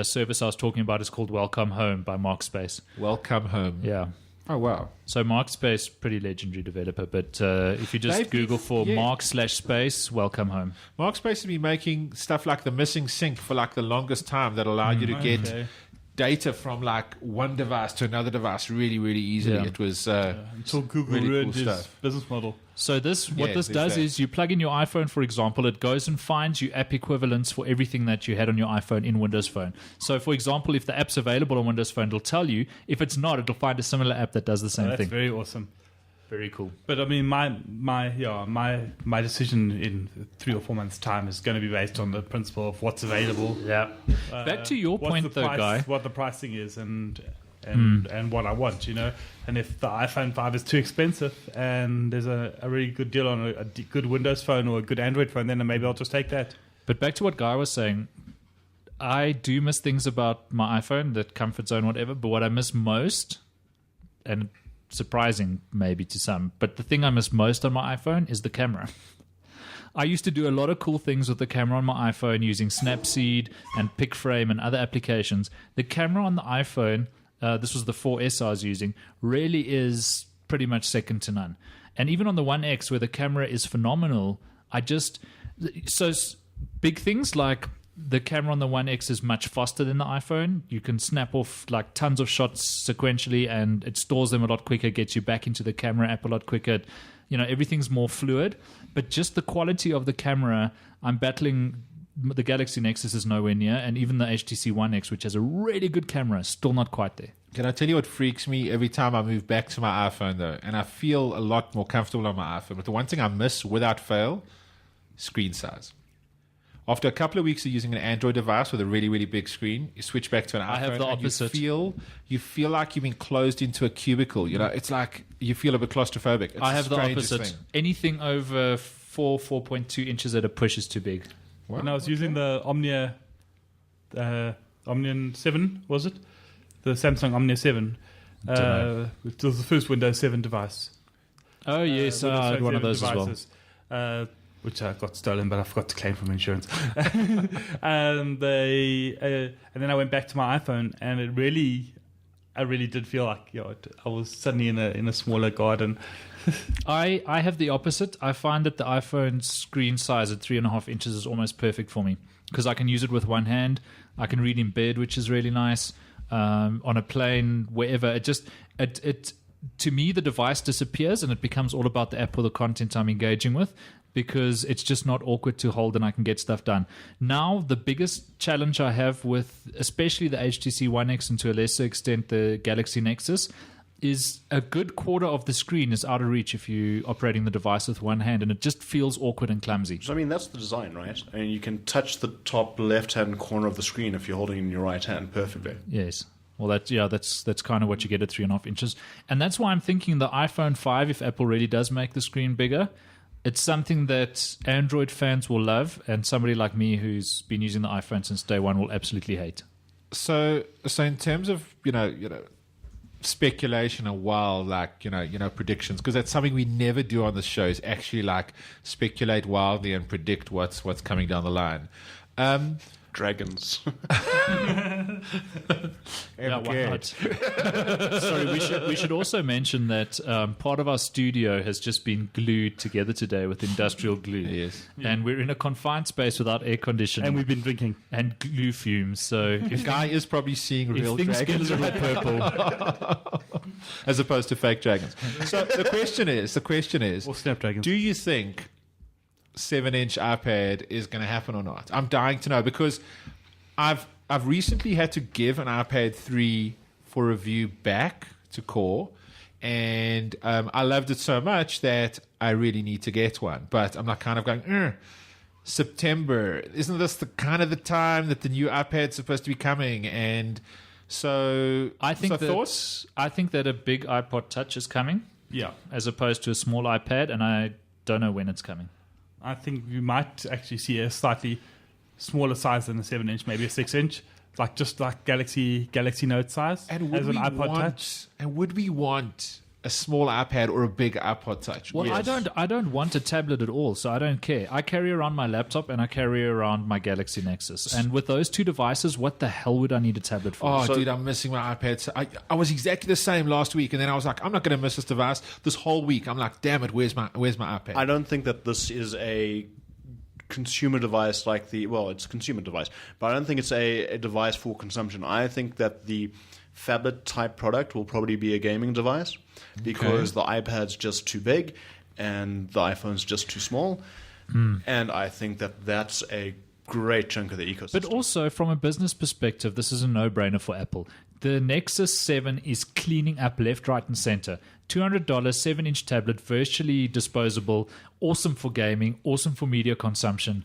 service I was talking about is called Welcome Home by Markspace. welcome home. Yeah. Oh wow. So Markspace, pretty legendary developer, but if you just They've Google for yeah. Mark/space, Welcome Home. Mark's supposed to be making stuff like the missing sync for like the longest time that allowed you to get Okay. data from like one device to another device really, really easily. Yeah. It was Until Google Really ruined cool his stuff. business model. So what Yeah, this there's does that. is you plug in your iPhone, for example, it goes and finds you app equivalents for everything that you had on your iPhone in Windows Phone. So, for example, if the app's available on Windows Phone, it'll tell you. If it's not, it'll find a similar app that does the same That's thing. very awesome. Very cool. But I mean, my decision in 3 or 4 months' time is going to be based on the principle of what's available. Yeah. Back to your what's point, the though, price, Guy. what the pricing is, and what I want, you know. And if the iPhone 5 is too expensive, and there's a really good deal on a good Windows phone or a good Android phone, then maybe I'll just take that. But back to what Guy was saying, I do miss things about my iPhone, that comfort zone, whatever. But what I miss most, and surprising maybe to some, but the thing I miss most on my iPhone is the camera. I used to do a lot of cool things with the camera on my iPhone using Snapseed and PicFrame and other applications. The camera on the iPhone, this was the 4S I was using, really is pretty much second to none. And even on the 1X, where the camera is phenomenal, big things like the camera on the 1X is much faster than the iPhone. You can snap off like tons of shots sequentially and it stores them a lot quicker, gets you back into the camera app a lot quicker. You know, everything's more fluid. But just the quality of the camera, I'm battling. The Galaxy Nexus is nowhere near, and even the HTC One X, which has a really good camera, still not quite there. Can I tell you what freaks me every time I move back to my iPhone, though? And I feel a lot more comfortable on my iPhone. But the one thing I miss without fail, screen size. After a couple of weeks of using an Android device with a really, really big screen, you switch back to an iPhone. I have the and opposite. You feel like you've been closed into a cubicle. You know, it's like you feel a bit claustrophobic. It's I have the strangest opposite. thing. Anything over 4.2 inches at a push is too big. Wow, And I was using the Omnium 7, was it? The Samsung Omnia 7. It was the first Windows 7 device. Oh, yes, Windows I had 7 one of those devices, which I got stolen, but I forgot to claim from insurance. And then I went back to my iPhone, and I really did feel like I was suddenly in a smaller garden. I have the opposite. I find that the iPhone screen size at 3.5 inches is almost perfect for me because I can use it with one hand. I can read in bed, which is really nice. On a plane, wherever. It to me, the device disappears and it becomes all about the app or the content I'm engaging with because it's just not awkward to hold and I can get stuff done. Now, the biggest challenge I have with especially the HTC One X and to a lesser extent the Galaxy Nexus is a good quarter of the screen is out of reach if you're operating the device with one hand and it just feels awkward and clumsy. So, I mean, that's the design, right? And you can touch the top left-hand corner of the screen if you're holding it in your right hand perfectly. Yes. Well, that's kind of what you get at 3.5 inches, and that's why I'm thinking the iPhone 5, if Apple really does make the screen bigger, it's something that Android fans will love, and somebody like me who's been using the iPhone since day one will absolutely hate. So in terms of speculation and wild predictions, because that's something we never do on the show, is actually like speculate wildly and predict what's coming down the line. Dragons. Yeah, why not? Sorry, we should also mention that part of our studio has just been glued together today with industrial glue. Yes. And we're in a confined space without air conditioning. And we've been drinking. And glue fumes. So The guy is probably seeing real if things dragons get a little purple, as opposed to fake dragons. So the question is, Or Snapdragons. do you think 7-inch iPad is going to happen or not? I'm dying to know, because I've recently had to give an iPad 3 for review back to Core, and I loved it so much that I really need to get one. But I'm not kind of going, September, isn't this the kind of the time that the new iPad's supposed to be coming? And so I think thoughts? I think that a big iPod Touch is coming, Yeah. as opposed to a small iPad, and I don't know when it's coming. I think we might actually see a slightly smaller size than a 7-inch, maybe a 6-inch, just like Galaxy Note size, And as an iPod Touch. would we want a small iPad or a big iPod Touch? Well, Yes. I don't want a tablet at all, so I don't care. I carry around my laptop and I carry around my Galaxy Nexus. And with those two devices, what the hell would I need a tablet for? Oh, dude, I'm missing my iPad. So I was exactly the same last week, and then I was like, I'm not going to miss this device this whole week. I'm like, damn it, where's my iPad? I don't think that this is a consumer device like it's a consumer device, but I don't think it's a device for consumption. I think that the phablet type product will probably be a gaming device, because the iPad's just too big and the iPhone's just too small. And I think that that's a great chunk of the ecosystem. But also, from a business perspective, this is a no-brainer for Apple. The Nexus 7 is cleaning up left, right, and center. $200, 7-inch tablet, virtually disposable, awesome for gaming, awesome for media consumption,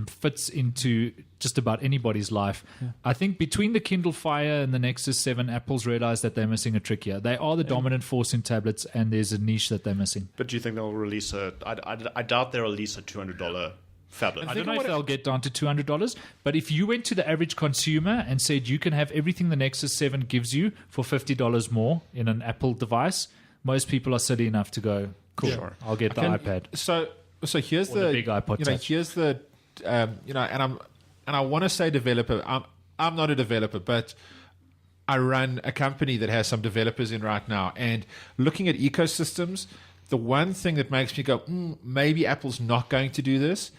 fits into just about anybody's life. Yeah. I think between the Kindle Fire and the Nexus 7, Apple's realized that they're missing a trick here. They are the dominant force in tablets, and there's a niche that they're missing. But do you think they'll release I doubt they'll release a $200 phablet. I don't know if they'll get down to $200, but if you went to the average consumer and said you can have everything the Nexus 7 gives you for $50 more in an Apple device, most people are silly enough to go, cool, Sure. I'll get the iPad. So here's Or the big iPod Touch. Here's the and I want to say developer. I'm not a developer, but I run a company that has some developers in right now, and looking at ecosystems, the one thing that makes me go, maybe Apple's not going to do this,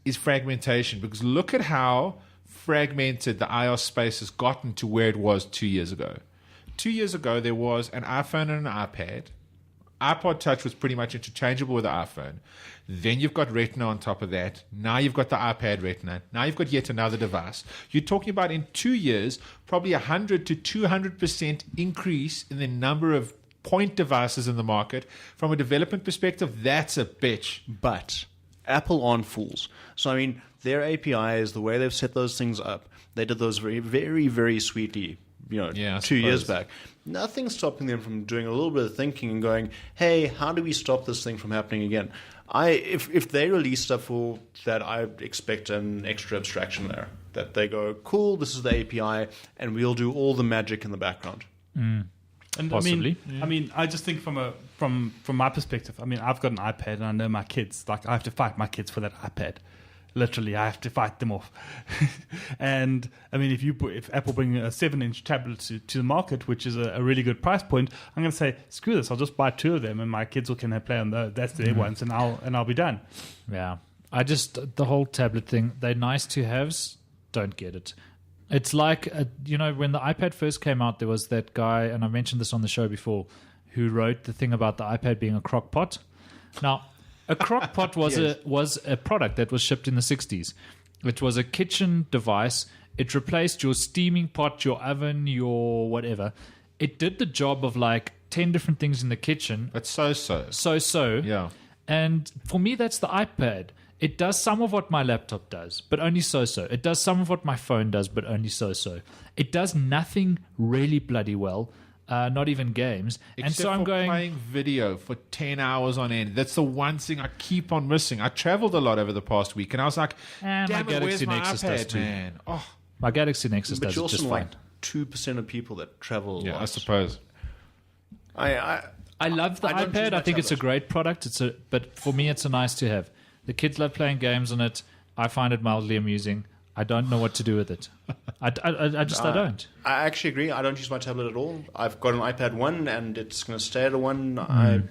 is fragmentation. Because look at how fragmented the iOS space has gotten to where it was 2 years ago. 2 years ago, there was an iPhone and an iPad. iPod Touch was pretty much interchangeable with the iPhone. Then you've got Retina on top of that. Now you've got the iPad Retina. Now you've got yet another device. You're talking about, in 2 years, probably 100 to 200% increase in the number of point devices in the market. From a development perspective, that's a bitch. But Apple aren't fools. So, I mean, their APIs, the way they've set those things up, they did those very, very, very sweetly, 2 years back. Nothing's stopping them from doing a little bit of thinking and going, hey, how do we stop this thing from happening again? If they release stuff for that, I expect an extra abstraction there. That they go, cool, this is the API, and we'll do all the magic in the background. And Possibly. I mean, I just think from my perspective, I mean, I've got an iPad and I know my kids. Like, I have to fight my kids for that iPad. Literally, I have to fight them off. And I mean, if Apple bring a 7-inch tablet to the market, which is a really good price point, I'm going to say, screw this. I'll just buy 2 of them, and my kids can play on those. That's their ones, and I'll be done. Yeah, the whole tablet thing. They're nice to haves. Don't get it. It's like when the iPad first came out, there was that guy, and I mentioned this on the show before, who wrote the thing about the iPad being a crock pot. Now, a crock pot was a product that was shipped in the 60s. It was a kitchen device. It replaced your steaming pot, your oven, your whatever. It did the job of like 10 different things in the kitchen. But so. So. Yeah. And for me, that's the iPad. It does some of what my laptop does, but only so-so. It does some of what my phone does, but only so-so. It does nothing really bloody well, not even games. Except and so I'm for going... playing video for 10 hours on end. That's the one thing I keep on missing. I traveled a lot over the past week, and I was like, And my damn it, where's Galaxy my Nexus does iPad, too. man? Oh, My Galaxy Nexus But does you're it just also fine. like 2% of people that travel. yeah, a I lot. suppose. I love the I don't use iPad. my I think it's a tablet. great product. But for me, it's a nice to have. The kids love playing games on it. I find it mildly amusing. I don't know what to do with it. I don't. I actually agree. I don't use my tablet at all. I've got an iPad 1 and it's going to stay at a 1. I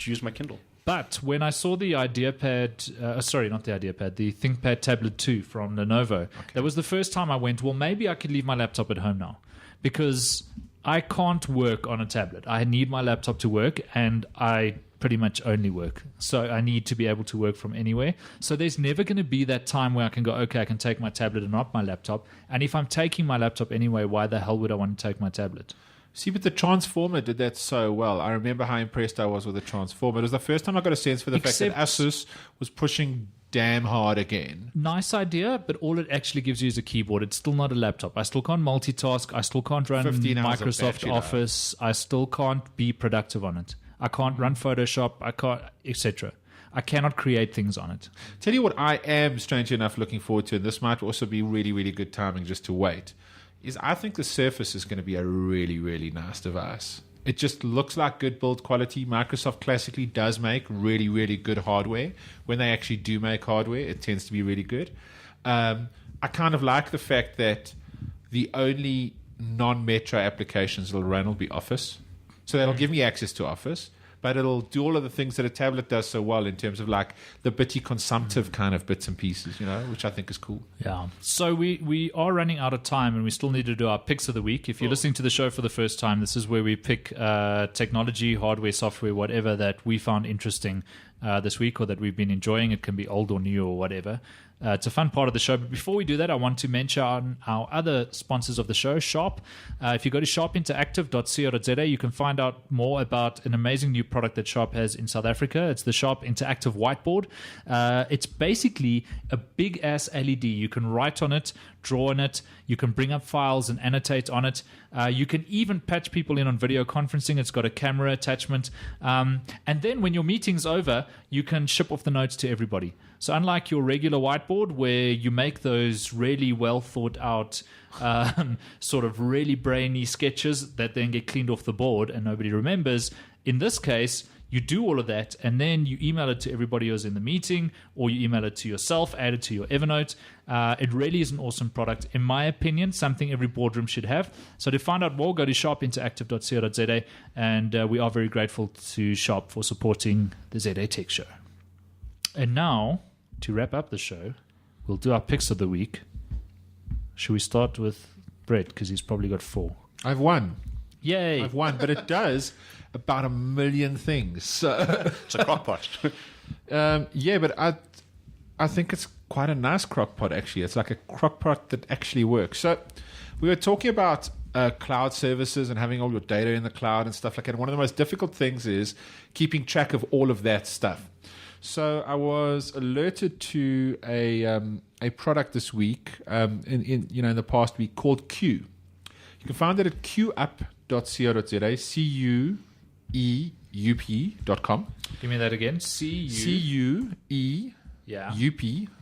use my Kindle. But when I saw the IdeaPad, sorry, not the IdeaPad, the ThinkPad Tablet 2 from Lenovo, that was the first time I went, well, maybe I could leave my laptop at home now. Because I can't work on a tablet. I need my laptop to work, and I pretty much only work. So I need to be able to work from anywhere. So there's never going to be that time where I can go, okay, I can take my tablet and not my laptop. And if I'm taking my laptop anyway, why the hell would I want to take my tablet? See, but the Transformer did that so well. I remember how impressed I was with the Transformer. It was the first time I got a sense for the fact that Asus was pushing damn hard again. Nice idea, but all it actually gives you is a keyboard. It's still not a laptop. I still can't multitask. I still can't run 15 hours of Microsoft battery life. Office. I still can't be productive on it. I can't run Photoshop. I can't, etc. I cannot create things on it. Tell you what I am, strangely enough, looking forward to, and this might also be really, really good timing just to wait, is I think the Surface is going to be a really, really nice device. It just looks like good build quality. Microsoft classically does make really, really good hardware. When they actually do make hardware, it tends to be really good. I kind of like the fact that the only non-Metro applications it'll run will be Office. So that'll give me access to Office, but it'll do all of the things that a tablet does so well in terms of like the bitty consumptive kind of bits and pieces, which I think is cool. Yeah. So we are running out of time, and we still need to do our picks of the week. If you're listening to the show for the first time, this is where we pick technology, hardware, software, whatever that we found interesting this week or that we've been enjoying. It can be old or new or whatever. It's a fun part of the show. But before we do that, I want to mention our other sponsors of the show, Sharp. If you go to sharpinteractive.co.za, you can find out more about an amazing new product that Sharp has in South Africa. It's the Sharp Interactive Whiteboard. It's basically a big-ass LED. You can write on it, draw on it. You can bring up files and annotate on it. You can even patch people in on video conferencing. It's got a camera attachment. And then when your meeting's over, you can ship off the notes to everybody. So unlike your regular whiteboard where you make those really well thought out sort of really brainy sketches that then get cleaned off the board and nobody remembers, in this case, you do all of that and then you email it to everybody who's in the meeting, or you email it to yourself, add it to your Evernote. It really is an awesome product. In my opinion, something every boardroom should have. So to find out more, go to sharpinteractive.co.za, and we are very grateful to Sharp for supporting the ZA Tech Show. And now, to wrap up the show, we'll do our picks of the week. Should we start with Brett, because he's probably got 4? I've won. Yay! I've won, but it does about 1 million things. So, It's a crock pot. yeah, but I think it's quite a nice crock pot, actually. It's like a crock pot that actually works. So we were talking about cloud services and having all your data in the cloud and stuff like that. And one of the most difficult things is keeping track of all of that stuff. So I was alerted to a product this week in the past week called Q. You can find it at queup.co.za, CUEUP.com. Give me that again. CUEUP, Yeah.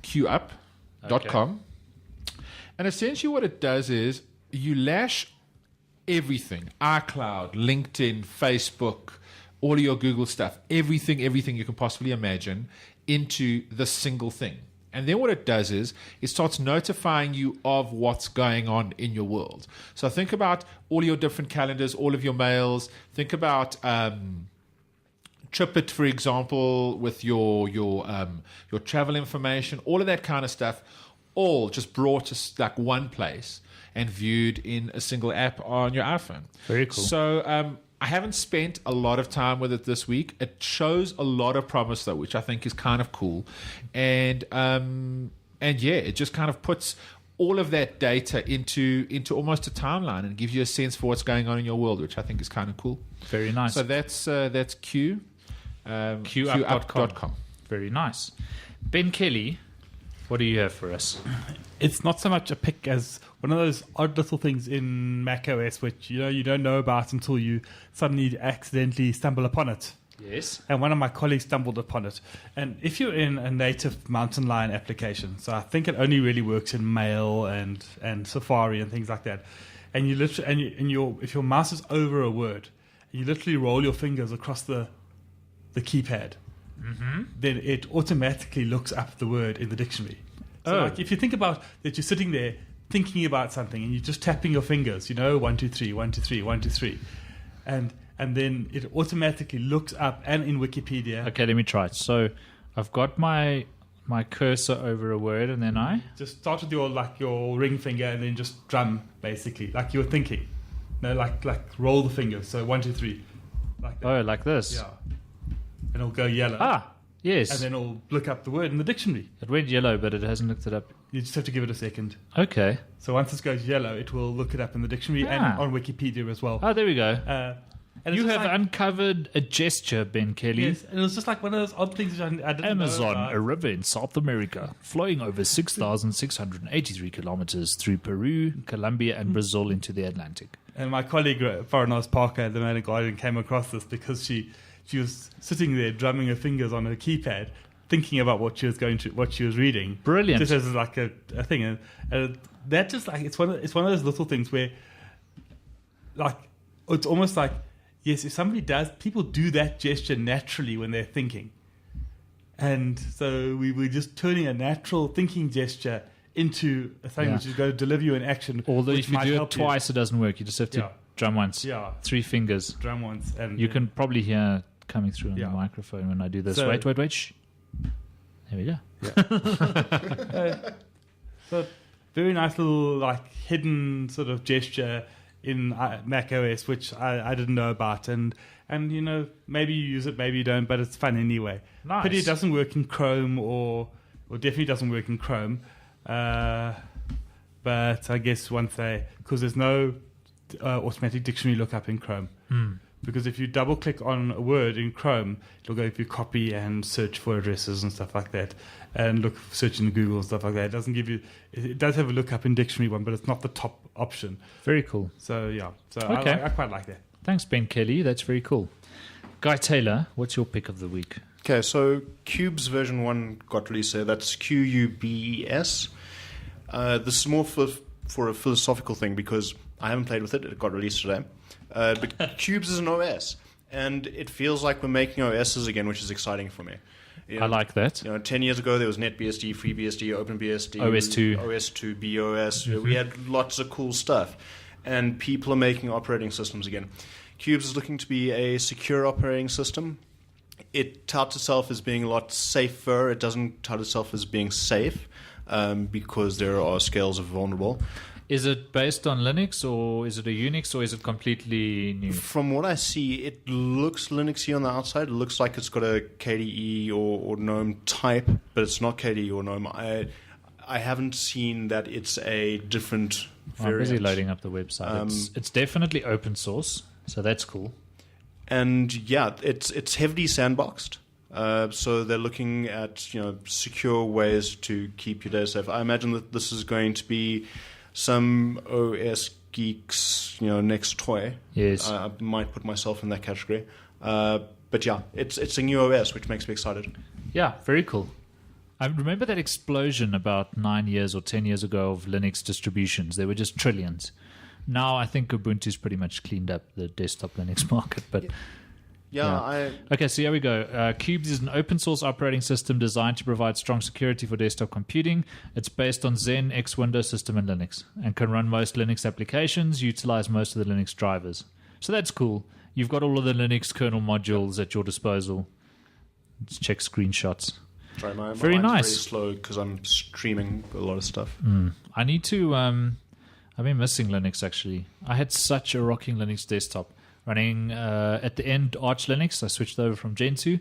queup.com. And essentially what it does is you lash everything, iCloud, LinkedIn, Facebook, all of your Google stuff, everything you can possibly imagine into the single thing. And then what it does is it starts notifying you of what's going on in your world. So think about all your different calendars, all of your mails. Think about TripIt, for example, with your travel information, all of that kind of stuff, all just brought to like one place and viewed in a single app on your iPhone. Very cool. So I haven't spent a lot of time with it this week. It shows a lot of promise, though, which I think is kind of cool. And yeah, it just kind of puts all of that data into almost a timeline and gives you a sense for what's going on in your world, which I think is kind of cool. Very nice. So that's Q. QUp.com. Very nice. Ben Kelly, what do you have for us? It's not so much a pick as one of those odd little things in macOS which you don't know about until you suddenly accidentally stumble upon it. Yes. And one of my colleagues stumbled upon it. And if you're in a native Mountain Lion application, so I think it only really works in Mail and Safari and things like that. And you literally if your mouse is over a word, you literally roll your fingers across the keypad. Mm-hmm. Then it automatically looks up the word in the dictionary. So like if you think about that, you're sitting there thinking about something and you're just tapping your fingers, 1, 2, 3, 1, 2, 3, 1, 2, 3, and then it automatically looks up and in Wikipedia. Okay, let me try it. So I've got my cursor over a word, and then I Just start with your ring finger and then just drum, basically, like you're thinking. No, like roll the fingers. So 1, 2, 3, like that. like this. Yeah, and it'll go yellow. Ah, yes. And then it'll look up the word in the dictionary. It went yellow, but it hasn't looked it up. You just have to give it a second. Okay. So once it goes yellow, it will look it up in the dictionary and on Wikipedia as well. Oh, there we go. And You it's have just uncovered a gesture, Ben Kelly. yes, and it was just like one of those odd things which I didn't know Amazon, about. a river in South America, flowing over 6,683 kilometers through Peru, Colombia, and Brazil into the Atlantic. And my colleague, Farenas Parker at the Man Guardian, came across this because she was sitting there drumming her fingers on her keypad, thinking about what she was reading. Brilliant. Just as like a thing, and that just like it's one of those little things where, like, it's almost like, yes, if somebody does, people do that gesture naturally when they're thinking, and so we were just turning a natural thinking gesture into a thing which is going to deliver you an action. Although which if you might do it help twice, it doesn't work. You just have to Yeah. drum once. Yeah. 3 fingers. drum once, and You can probably hear coming through on Yeah. the microphone when I do this. So- Wait. Shh. There we go. So very nice little like hidden sort of gesture in Mac OS, which I didn't know about, and maybe you use it, maybe you don't, but it's fun anyway. Nice. Pity it doesn't work in Chrome, or definitely doesn't work in Chrome. But I guess because there's no automatic dictionary lookup in Chrome. Because if you double click on a word in Chrome, it'll go through copy and search for addresses and stuff like that, and search in Google and stuff like that. It doesn't give you. It does have a lookup in dictionary one, but it's not the top option. Very cool. So yeah, Okay. I quite like that. Thanks, Ben Kelly. That's very cool. Guy Taylor, what's your pick of the week? Okay, so Qubes version 1 got released there. That's QUBES. This is more for a philosophical thing because I haven't played with it. It got released today. But Qubes is an OS, and it feels like we're making OSs again, which is exciting for me. I like that. 10 years ago, there was NetBSD, FreeBSD, OpenBSD, OS2. OS2, BOS. We had lots of cool stuff. And people are making operating systems again. Qubes is looking to be a secure operating system. It touts itself as being a lot safer. It doesn't tout itself as being safe because there are scales of vulnerable. Is it based on Linux, or is it a Unix, or is it completely new? From what I see, it looks Linuxy on the outside. It looks like it's got a KDE or GNOME type, but it's not KDE or GNOME. I haven't seen that it's a different I'm variant. busy loading up the website. It's definitely open source, so that's cool. And yeah, it's heavily sandboxed. So they're looking at secure ways to keep your data safe. I imagine that this is going to be some OS geeks, next toy. Yes. I might put myself in that category. But yeah, it's a new OS, which makes me excited. Yeah, very cool. I remember that explosion about 9 years or 10 years ago of Linux distributions. There were just trillions. Now I think Ubuntu's pretty much cleaned up the desktop Linux market. But Yeah. Okay, so here we go. Qubes is an open source operating system designed to provide strong security for desktop computing. It's based on Zen, X Windows system, and Linux, and can run most Linux applications, utilize most of the Linux drivers. So that's cool. You've got all of the Linux kernel modules at your disposal. Let's check screenshots. Sorry, my Very mind's nice. very slow because I'm streaming a lot of stuff. I need to. I've been missing Linux actually. I had such a rocking Linux desktop running at the end Arch Linux. I switched over from Gentoo,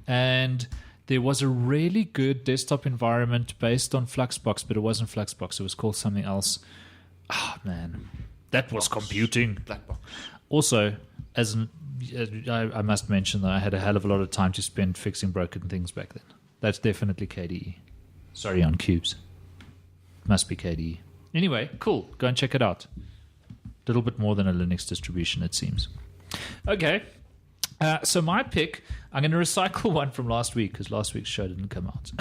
and there was a really good desktop environment based on Fluxbox, but it wasn't Fluxbox. It was called something else. Ah, man, that was computing. Blackbox. Also, I must mention that I had a hell of a lot of time to spend fixing broken things back then. That's definitely KDE. Sorry, on cubes. Must be KDE. Anyway, cool. Go and check it out. A little bit more than a Linux distribution, it seems. Okay. So my pick, I'm going to recycle one from last week because last week's show didn't come out.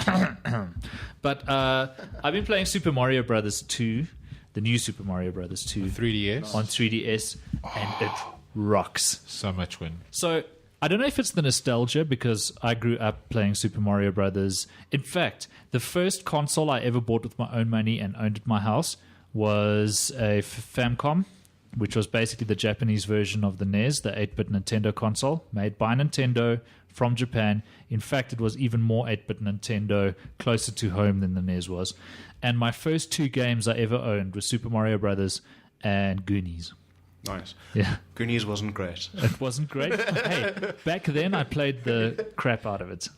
But I've been playing Super Mario Brothers 2, the new Super Mario Brothers 2 3DS. on 3DS, and it rocks. So much win. So I don't know if it's the nostalgia because I grew up playing Super Mario Brothers. In fact, the first console I ever bought with my own money and owned at my house was a Famicom, which was basically the Japanese version of the NES, the 8-bit Nintendo console, made by Nintendo from Japan. In fact, it was even more 8-bit Nintendo, closer to home than the NES was. And my first 2 games I ever owned were Super Mario Brothers and Goonies. Nice. Yeah. Goonies wasn't great. It wasn't great. Hey, back then I played the crap out of it.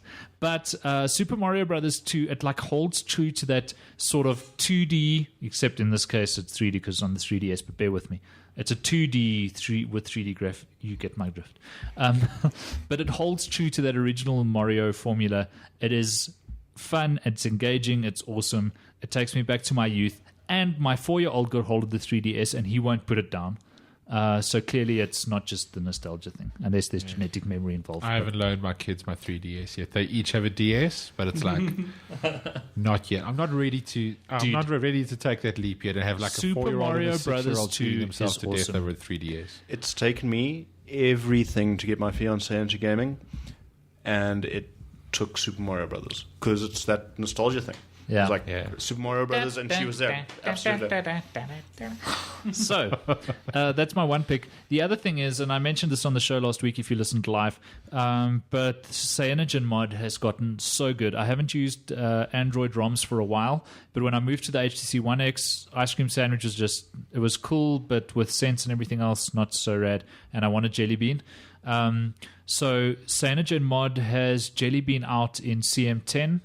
But Super Mario Brothers 2, it like holds true to that sort of 2D, except in this case it's 3D because it's on the 3DS, but bear with me. It's a 2D with 3D graph. You get my drift. But it holds true to that original Mario formula. It is fun. It's engaging. It's awesome. It takes me back to my youth. And my 4-year-old got hold of the 3DS, and he won't put it down. So clearly it's not just the nostalgia thing, unless there's genetic memory involved. I haven't loaned my kids my 3DS yet. They each have a DS, but it's like not yet. I'm not ready to. I'm not ready to take that leap yet and have like Super a 4-year-old Mario and a Brothers 6-year-old 2 beating themselves is to awesome. death over a 3DS. It's taken me everything to get my fiance into gaming, and it took Super Mario Brothers because it's that nostalgia thing. Yeah. It's like Yeah. Super Mario Brothers, and she was there. Absolutely. So that's my one pick. The other thing is, and I mentioned this on the show last week if you listened live, but Cyanogen Mod has gotten so good. I haven't used Android ROMs for a while, but when I moved to the HTC One X, Ice Cream Sandwich was it was cool, but with Sense and everything else, not so rad, and I wanted Jelly Bean. So Cyanogen Mod has Jelly Bean out in CM10.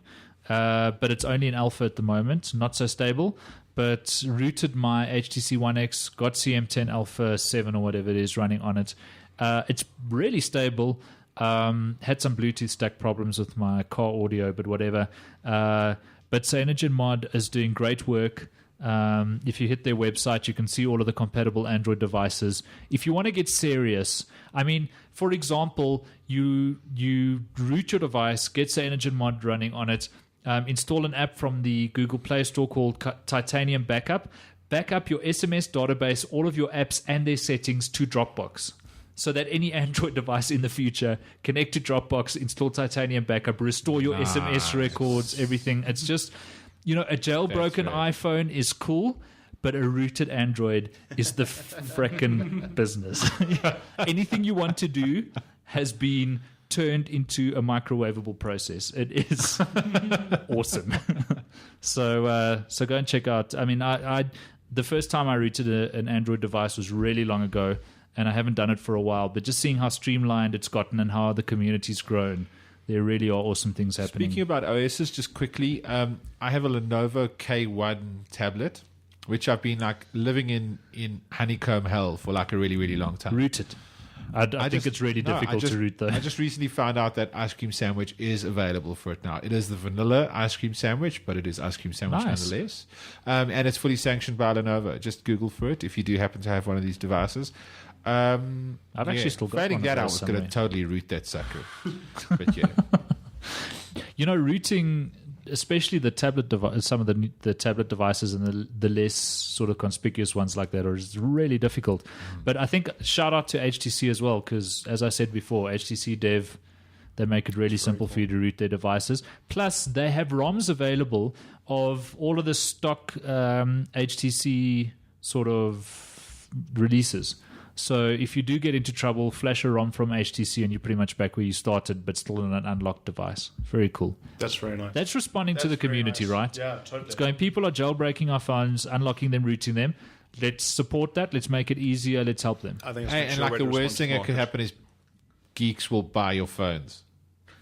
But it's only in alpha at the moment, not so stable. But rooted my HTC One X, got CM10 Alpha 7 or whatever it is running on it. It's really stable. Had some Bluetooth stack problems with my car audio, but whatever. But Cyanogen Mod is doing great work. If you hit their website, you can see all of the compatible Android devices. If you want to get serious, I mean, for example, you root your device, get Cyanogen Mod running on it, install an app from the Google Play Store called Titanium Backup. Back up your SMS database, all of your apps and their settings to Dropbox, so that any Android device in the future connect to Dropbox, install Titanium Backup, restore your SMS records, everything. It's just, a jailbroken iPhone is cool, but a rooted Android is the frickin' business. Anything you want to do has been turned into a microwavable process. It is awesome. So go and check out. I mean, I the first time I rooted an Android device was really long ago, and I haven't done it for a while. But just seeing how streamlined it's gotten and how the community's grown, there really are awesome things happening. Speaking about OSs, just quickly, I have a Lenovo K1 tablet, which I've been like living in honeycomb hell for like a really, really long time. Rooted. I think it's really difficult to root though. I just recently found out that Ice Cream Sandwich is available for it now. It is the vanilla Ice Cream Sandwich, but it is Ice Cream Sandwich Nice. nonetheless. And it's fully sanctioned by Lenovo. Just Google for it if you do happen to have one of these devices. I've actually still got failing one of that, I those was going to somewhere. totally root that sucker. But yeah. Rooting, especially the tablet some of the tablet devices and the less sort of conspicuous ones like that is really difficult. But I think shout out to HTC as well, because as I said before, HTC Dev, they make it really simple for you to root their devices. Plus, they have ROMs available of all of the stock HTC sort of releases. So if you do get into trouble, flash a ROM from HTC and you're pretty much back where you started, but still in an unlocked device. Very cool. That's very nice. That's responding to the community, right? Yeah, totally. It's going, people are jailbreaking our phones, unlocking them, rooting them. Let's support that. Let's make it easier. Let's help them. I think it's And like the worst thing that could happen is geeks will buy your phones.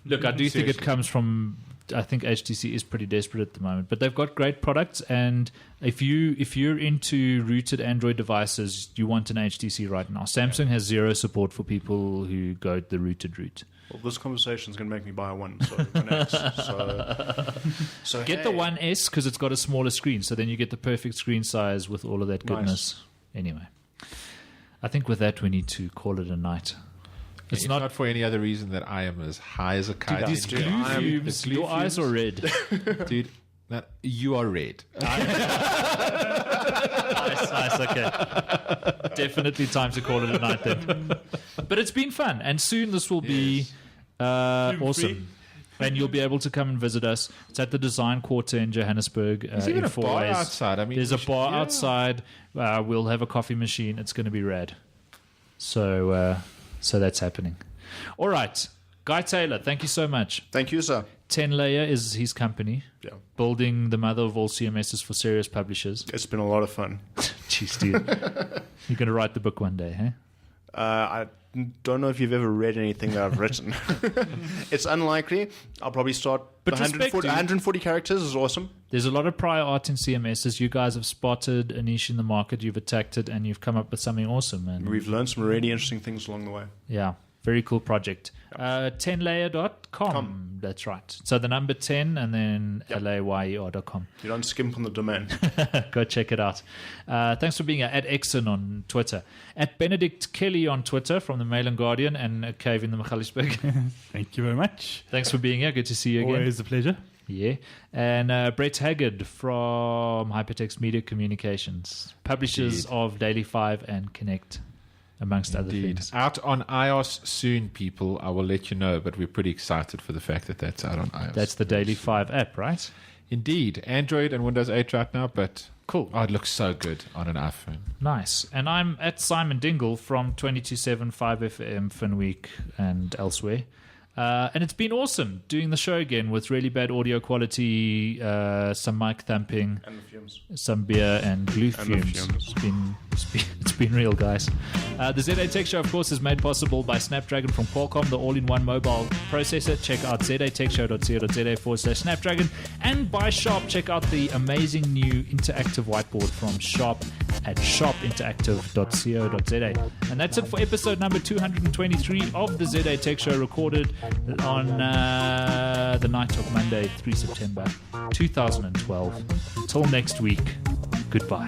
Look, I do think it comes from, I think HTC is pretty desperate at the moment, but they've got great products. And if you're into rooted Android devices, you want an HTC right now. Samsung has zero support for people who go the rooted route. Well, this conversation is going to make me buy one. So, One X. So Get the 1S because it's got a smaller screen, so then you get the perfect screen size with all of that goodness. Anyway, I think with that we need to call it a night. It's not for any other reason that I am as high as a kite. These glue fumes, your eyes are red. Dude, you are red. Nice, okay. Definitely time to call it a night then. But it's been fun, and soon this will be awesome. And you'll be able to come and visit us. It's at the Design Quarter in Johannesburg. There's even in a 4 bar ways. outside. I mean, There's a bar outside. We'll have a coffee machine. It's going to be rad. So that's happening. All right. Guy Taylor, thank you so much. Thank you, sir. 10 Layer is his company. Yeah. Building the mother of all CMSs for serious publishers. It's been a lot of fun. Jeez, dude. You're going to write the book one day, huh? I don't know if you've ever read anything that I've written. It's unlikely. I'll probably start. But respect, dude. 140 characters is awesome. There's a lot of prior art in CMSs. You guys have spotted a niche in the market. You've attacked it, and you've come up with something awesome. And We've learned some really interesting things along the way. yeah, very cool project. 10layer.com. That's right. So the number 10 and then layer.com. You don't skimp on the domain. Go check it out. Thanks for being here. At Exon on Twitter. At Benedict Kelly on Twitter from the Mail and Guardian and Cave in the Michalisberg. Thank you very much. Thanks for being here. Good to see you again. Always a pleasure. Yeah. And Brett Haggard from Hypertext Media Communications, publishers of Daily 5 and Connect, amongst other things. Out on iOS soon, people. I will let you know, but we're pretty excited for the fact that that's out on iOS. That's the Daily 5 app, right? Indeed. Android and Windows 8 right now, but Cool. Oh, it looks so good on an iPhone. Nice. And I'm at Simon Dingle from 22.7 5FM Finweek and elsewhere. And it's been awesome doing the show again with really bad audio quality, some mic thumping, And the fumes. some beer and glue And the fumes. fumes. It's been real, guys. The ZA Tech Show, of course, is made possible by Snapdragon from Qualcomm, the all-in-one mobile processor. Check out zatechshow.co.za/Snapdragon. And by Sharp, check out the amazing new interactive whiteboard from Sharp at sharpinteractive.co.za. And that's it for episode number 223 of the ZA Tech Show, recorded on the night of Monday, 3 September 2012. Until next week, goodbye.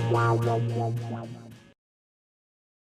Wow.